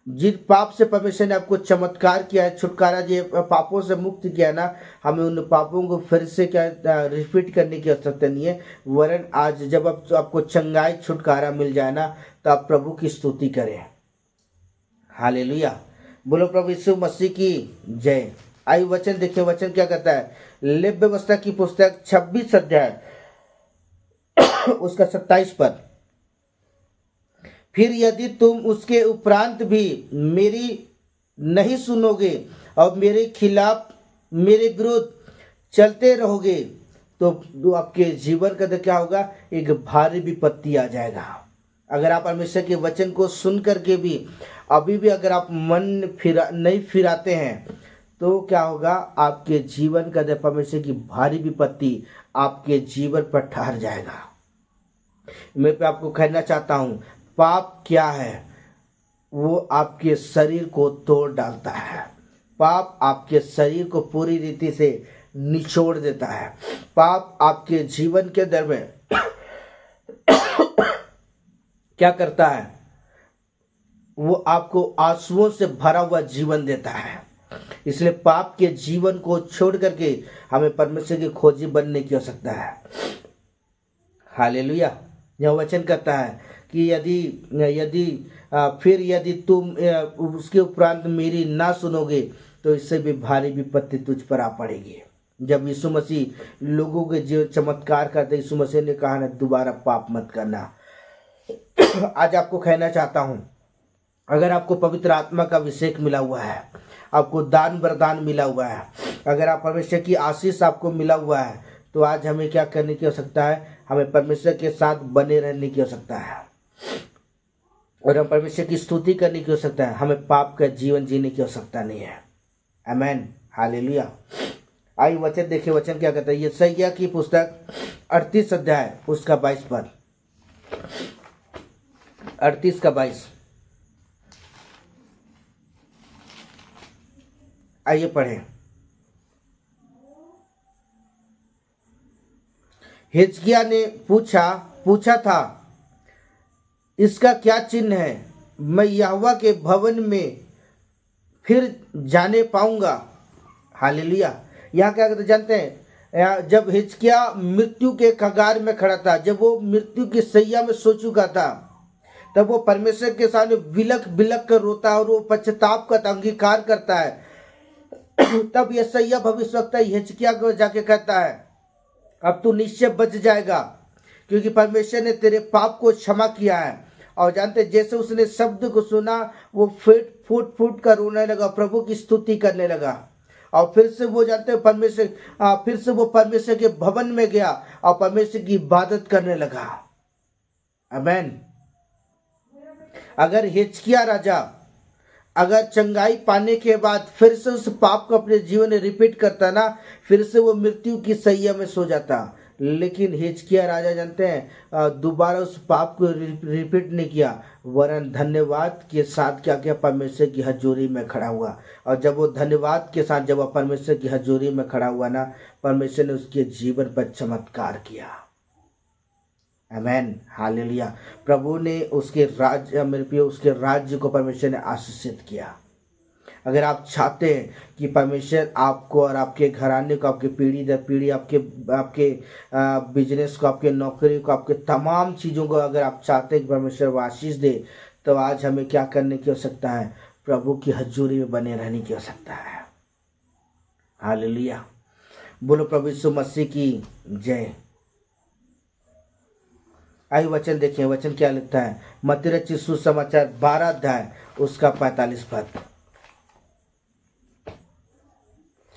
जिन पाप से परमेश्वर ने आपको चमत्कार किया है, छुटकारा दिया, पापों से मुक्त किया ना, हमें उन पापों को फिर से क्या रिपीट करने की आवश्यकता नहीं है। वरन आज जब आपको चंगाई छुटकारा मिल जाए ना, तो आप प्रभु की स्तुति करें। हालेलुया, बोलो प्रभु यीशु मसीह की जय। आइए वचन देखिए, वचन क्या कहता है। लेवी व्यवस्था की पुस्तक 26 अध्याय उसका 27 पद। फिर यदि तुम उसके उपरांत भी मेरी नहीं सुनोगे और मेरे खिलाफ, मेरे विरुद्ध चलते रहोगे, तो आपके जीवन का क्या होगा, एक भारी विपत्ति आ जाएगा। अगर आप परमेश्वर के वचन को सुन करके भी अभी भी अगर आप मन नहीं फिराते हैं, तो क्या होगा, आपके जीवन का परमेश्वर की भारी विपत्ति आपके जीवन पर ठहर जाएगा। मैं पे आपको कहना चाहता हूँ, पाप क्या है? वो आपके शरीर को तोड़ डालता है। पाप आपके शरीर को पूरी रीति से निचोड़ देता है। पाप आपके जीवन के अंदर में क्या करता है, वो आपको आंसुओं से भरा हुआ जीवन देता है। इसलिए पाप के जीवन को छोड़ करके हमें परमेश्वर की खोजी बनने की आवश्यकता है। हालेलुया। यह वचन कहता है कि यदि तुम उसके उपरांत मेरी ना सुनोगे, तो इससे भी भारी विपत्ति तुझ पर आ पड़ेगी। जब यीशु मसीह लोगों के जीवन चमत्कार करते, यीशु मसीह ने कहा ना, दोबारा पाप मत करना। आज आपको कहना चाहता हूं, अगर आपको पवित्र आत्मा का अभिषेक मिला हुआ है, आपको दान वरदान मिला हुआ है, अगर आप परमेश्वर की आशीष आपको मिला हुआ है, तो आज हमें क्या करने की आवश्यकता है, हमें परमेश्वर के साथ बने रहने की आवश्यकता है और हम परमेश्वर की स्तुति करने की आवश्यकता है। हमें पाप का जीवन जीने की आवश्यकता नहीं है। आमेन, हालेलुया। आइए वचन देखिए, वचन क्या कहता है। यशायाह की पुस्तक 38 अध्याय उसका 22 पद, 38 का 22। आइए पढ़ें। हिजकिय्याह ने पूछा था, इसका क्या चिन्ह है? मैं यहोवा के भवन में फिर जाने पाऊंगा। हालेलुया। यहाँ क्या कहते जानते हैं, जब हिजकिय्याह मृत्यु के कगार में खड़ा था, जब वो मृत्यु की सैया में सो चुका था, तब वो परमेश्वर के सामने बिलक बिलक कर रोता है और वो पश्चाताप का अंगीकार करता है। तब यशायाह भविष्यवक्ता हिजकिय्याह को जाके कहता है, अब तू निश्चय बच जाएगा, क्योंकि परमेश्वर ने तेरे पाप को क्षमा किया है। और जानते, जैसे उसने शब्द को सुना, वो फूट फूट कर रोने लगा, प्रभु की स्तुति करने लगा। और फिर से वो जानते फिर से वो परमेश्वर के भवन में गया और परमेश्वर की इबादत करने लगा। आमेन। अगर हिजकिय्याह राजा अगर चंगाई पाने के बाद फिर से उस पाप को अपने जीवन में रिपीट करता ना, फिर से वो मृत्यु की सैया में सो जाता। लेकिन हिजकिय्याह राजा जानते हैं, दोबारा उस पाप को रिपीट नहीं किया, वरन धन्यवाद के साथ क्या किया, परमेश्वर की हजूरी में खड़ा हुआ। और जब वो धन्यवाद के साथ जब वो परमेश्वर की हजूरी में खड़ा हुआ ना, परमेश्वर ने उसके जीवन पर चमत्कार किया। आमेन, हालेलुया। प्रभु ने उसके राज्य, मेरे प्रिय, उसके राज्य को परमेश्वर ने आशीषित किया। अगर आप चाहते हैं कि परमेश्वर आपको और आपके घराने को, आपके पीढ़ी दर पीढ़ी, आपके बिजनेस को, आपके नौकरी को, आपके तमाम चीज़ों को अगर आप चाहते हैं कि परमेश्वर वो आशीष दे, तो आज हमें क्या करने की आवश्यकता है? प्रभु की हजूरी में बने रहने की आवश्यकता है। हालेलुया। बोलो प्रभु यीशु मसीह की जय। आइए वचन देखें, वचन क्या लिखता है? मत्ती रचित सुसमाचार 12 अध्याय उसका 45 पद।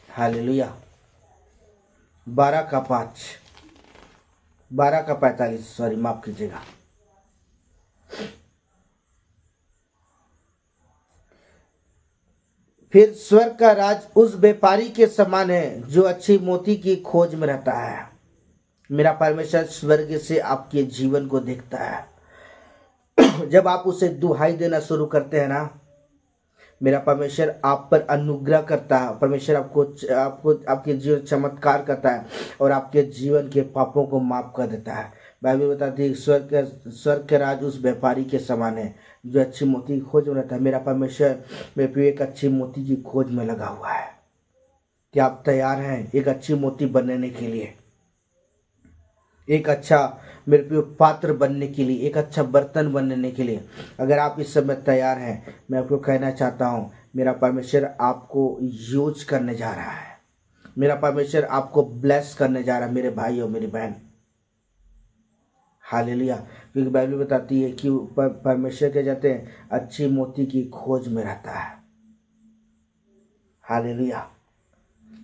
हालेलुया। 12 का 5, 12 का 45, सॉरी माफ कीजिएगा। फिर स्वर्ग का राज उस व्यापारी के समान है जो अच्छी मोती की खोज में रहता है। मेरा परमेश्वर स्वर्ग से आपके जीवन को देखता है। जब आप उसे दुहाई देना शुरू करते हैं ना, मेरा परमेश्वर आप पर अनुग्रह करता है। परमेश्वर आपको आपके जीवन चमत्कार करता है और आपके जीवन के पापों को माफ कर देता है। बाइबल बताती है स्वर्ग का राज उस व्यापारी के समान है जो अच्छी मोती की खोज में रहता है। मेरा परमेश्वर मेरे प्रिय एक अच्छी मोती की खोज में लगा हुआ है। क्या आप तैयार हैं एक अच्छी मोती बनने के लिए, एक अच्छा मेरे प्रिय पात्र बनने के लिए, एक अच्छा बर्तन बनने के लिए? अगर आप इस समय तैयार हैं, मैं आपको कहना चाहता हूं, मेरा परमेश्वर आपको यूज करने जा रहा है। मेरा परमेश्वर आपको ब्लेस करने जा रहा है मेरे भाई और मेरी बहन। हालेलुया। क्योंकि बाइबल बताती है कि परमेश्वर के जाते हैं अच्छी मोती की खोज में रहता है। हालेलुया।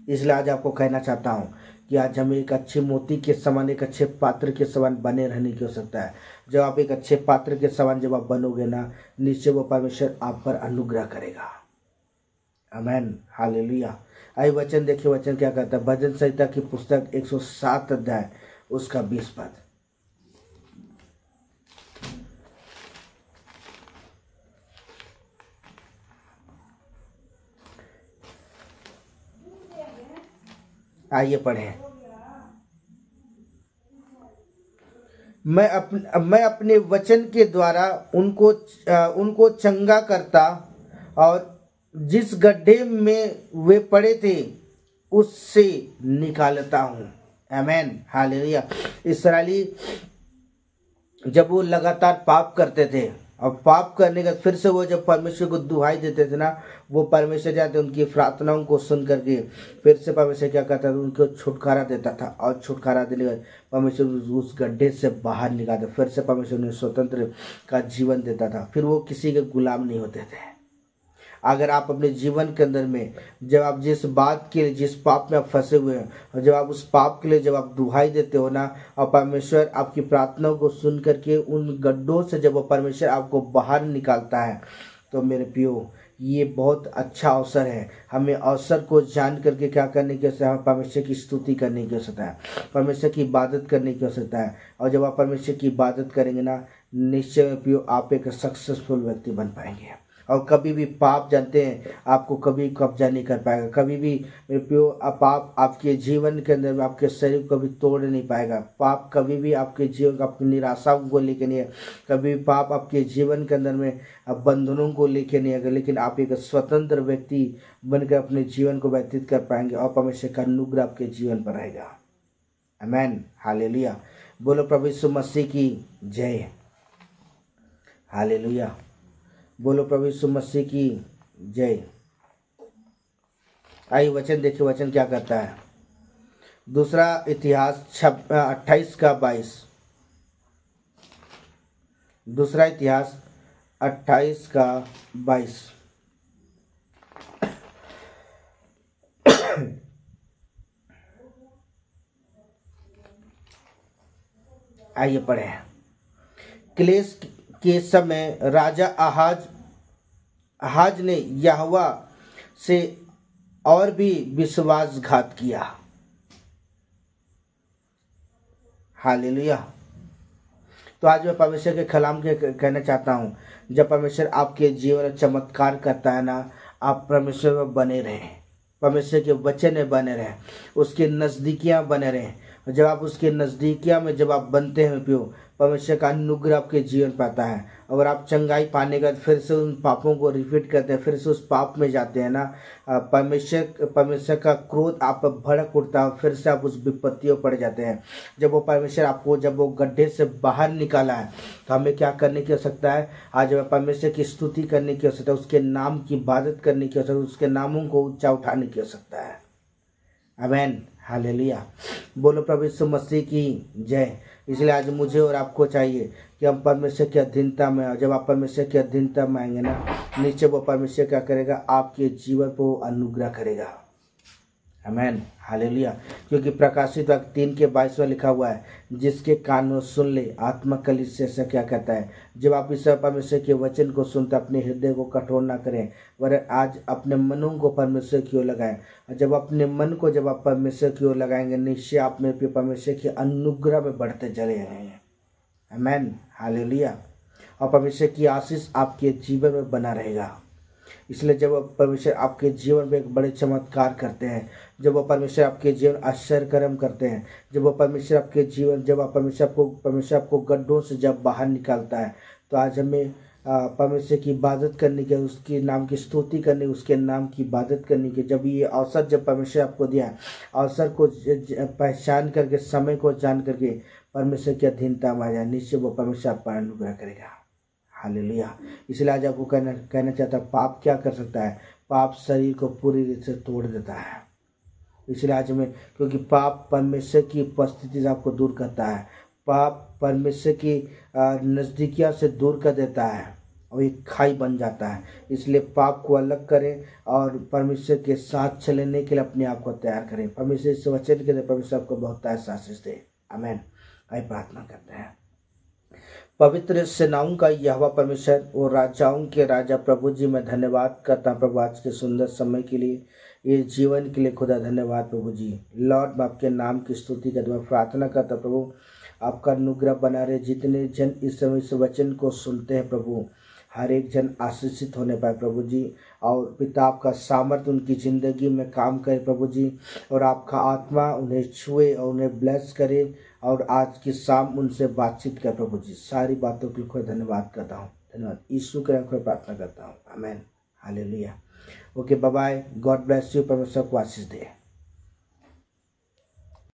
इसलिए आज आपको कहना चाहता हूं कि आज हमें एक अच्छे मोती के समान, एक अच्छे पात्र के समान बने रहने की आवश्यकता है। जब आप एक अच्छे पात्र के समान जब आप बनोगे ना, निश्चय वो परमेश्वर आप पर अनुग्रह करेगा। आमीन। हालेलुया। आइए वचन देखिए, वचन क्या कहता है? भजन संहिता की पुस्तक 107 अध्याय उसका 20 पद। आइए पढ़ें। मैं अपने वचन के द्वारा उनको चंगा करता और जिस गड्ढे में वे पड़े थे उससे निकालता हूँ। आमीन। हालेलुया। इस्राएली जब वो लगातार पाप करते थे और पाप करने का फिर से वो जब परमेश्वर को दुहाई देते थे ना, वो परमेश्वर जाते उनकी प्रार्थनाओं को सुन करके फिर से परमेश्वर क्या करता था? उनको छुटकारा देता था और छुटकारा देने का परमेश्वर उस गड्ढे से बाहर निकालता, फिर से परमेश्वर उन्हें स्वतंत्र का जीवन देता था। फिर वो किसी के गुलाम नहीं होते थे। अगर आप अपने जीवन के अंदर में जब आप जिस बात के लिए, जिस पाप में आप फंसे हुए हैं, और जब आप उस पाप के लिए जब आप दुहाई देते हो ना, और परमेश्वर आपकी प्रार्थनाओं को सुन करके उन गड्ढों से जब वो परमेश्वर आपको बाहर निकालता है, तो मेरे प्रियो ये बहुत अच्छा अवसर है। हमें अवसर को जान करके क्या करने की आवश्यकता है? परमेश्वर की स्तुति करने की आवश्यकता है, परमेश्वर की इबादत करने की आवश्यकता है। और जब आप परमेश्वर की इबादत करेंगे ना, निश्चय प्रियो आप एक सक्सेसफुल व्यक्ति बन पाएंगे। और कभी भी पाप जानते हैं आपको कभी कब्जा नहीं कर पाएगा। कभी भी मेरे प्रियो पाप आपके जीवन के अंदर में आपके शरीर को कभी तोड़ नहीं पाएगा। पाप कभी भी आपके जीवन को, आपकी निराशाओं को लेकर नहीं है। कभी भी पाप आपके जीवन के अंदर में बंधनों को लेकर नहीं आएगा। लेकिन आप एक स्वतंत्र व्यक्ति बनकर अपने जीवन को व्यतीत कर पाएंगे और परमेश्वर का अनुग्रह आपके जीवन पर रहेगा। आमीन। हालेलुया। बोलो प्रभु यीशु मसीह की जय। हालेलुया। बोलो प्रभु यीशु मसीह की जय। आइए वचन देखिए, वचन क्या कहता है? दूसरा इतिहास 28 का 22। दूसरा इतिहास 28 का 22। आइए पढ़े। क्लेश के समय राजा आहाज ने यहोवा से और भी विश्वासघात किया। हालेलुया। तो आज मैं परमेश्वर के कलाम के कहना चाहता हूँ, जब परमेश्वर आपके जीवन में चमत्कार करता है ना, आप परमेश्वर में बने रहें, परमेश्वर के वचन में बने रहें, उसके नज़दीकियाँ बने रहें। और जब आप उसके नज़दीकिया में जब आप बनते हैं प्यो, परमेश्वर का अनुग्रह आपके जीवन पर आता है। अगर आप चंगाई पाने के बाद फिर से उन पापों को रिपीट करते हैं, फिर से उस पाप में जाते हैं ना, परमेश्वर का क्रोध आप पर भड़क उठता है, फिर से आप उस विपत्तियों पड़ जाते हैं। जब वो परमेश्वर आपको जब वो गड्ढे से बाहर निकाला है तो हमें क्या करने की आवश्यकता है? आज हमें परमेश्वर की स्तुति करने की आवश्यकता है, उसके नाम की इबादत करने की आवश्यकता है, उसके नामों को ऊंचा उठाने की आवश्यकता है। आमीन, हालेलुया। बोलो प्रभु यीशु मसीह की जय। इसलिए आज मुझे और आपको चाहिए कि हम परमेश्वर की अधीनता में, जब आप परमेश्वर की अधीनता में आएंगे ना, नीचे वो परमेश्वर क्या करेगा? आपके जीवन को अनुग्रह करेगा। आमीन, हालेलुया। क्योंकि प्रकाशित वाक्य 3:22 में लिखा हुआ है, जिसके कान में सुन ले आत्मा कलीसिया से क्या कहता है। जब आप इस परमेश्वर के वचन को सुनते, अपने हृदय को कठोर ना करें, वरन आज अपने मनों को परमेश्वर की ओर लगाएं। और जब अपने मन को जब आप परमेश्वर की ओर लगाएंगे, निश्चय आप में परमेश्वर के अनुग्रह में बढ़ते चले जाएंगे। आमीन, हालेलुया। और परमेश्वर की आशीष आपके जीवन में बना रहेगा। इसलिए जब परमेश्वर आपके जीवन में एक बड़े चमत्कार करते हैं, जब वो परमेश्वर आपके जीवन आश्चर्य कर्म करते हैं, जब वो परमेश्वर आपके जीवन, जब आप परमेश्वर आपको गड्ढों से जब बाहर निकालता है, तो आज हमें परमेश्वर की इबादत करने के, उसके नाम की स्तुति करने, उसके नाम की इबादत करने के, जब ये अवसर जब परमेश्वर आपको दिया है, अवसर को पहचान करके, समय को जान करके परमेश्वर की अधीनता में आ जाए, निश्चय वो परमेश्वर आप पर अनुग्रह करेगा। हालेलुया। इसलिए आज आपको कहना चाहता है, पाप क्या कर सकता है? पाप शरीर को पूरी रीत से तोड़ देता है। इसलिए आज में, क्योंकि पाप परमेश्वर की उपस्थिति से आपको दूर करता है, पाप परमेश्वर की नज़दीकिया से दूर कर देता है और एक खाई बन जाता है। इसलिए पाप को अलग करें और परमेश्वर के साथ चलने के लिए अपने आप को तैयार करें। परमेश्वर इस वचन के लिए परमेश्वर आपको बहुत आशीष दे। आमीन। आइए प्रार्थना करते हैं। पवित्र सेनाओं का यहोवा परमेश्वर और राजाओं के राजा प्रभु जी, मैं धन्यवाद करता हूँ प्रभु आज के सुंदर समय के लिए, ये जीवन के लिए खुदा धन्यवाद प्रभु जी। लॉर्ड, मैं आपके नाम की स्तुति करता हूँ, प्रार्थना करता हूँ प्रभु आपका अनुग्रह बना रहे। जितने जन इस समय इस वचन को सुनते हैं प्रभु, हर एक जन आशीषित होने पाए प्रभु जी। और पिता आपका सामर्थ्य उनकी ज़िंदगी में काम करे प्रभु जी, और आपका आत्मा उन्हें छुए और उन्हें ब्लेस करे, और आज की शाम उनसे बातचीत कर प्रभु जी। सारी बातों के लिए धन्यवाद करता हूँ। धन्यवाद यीशु के नाम में प्रार्थना करता हूँ। आमीन, हालेलुया। Okay, bye bye, God bless you, परमेश्वर को आशीष दे।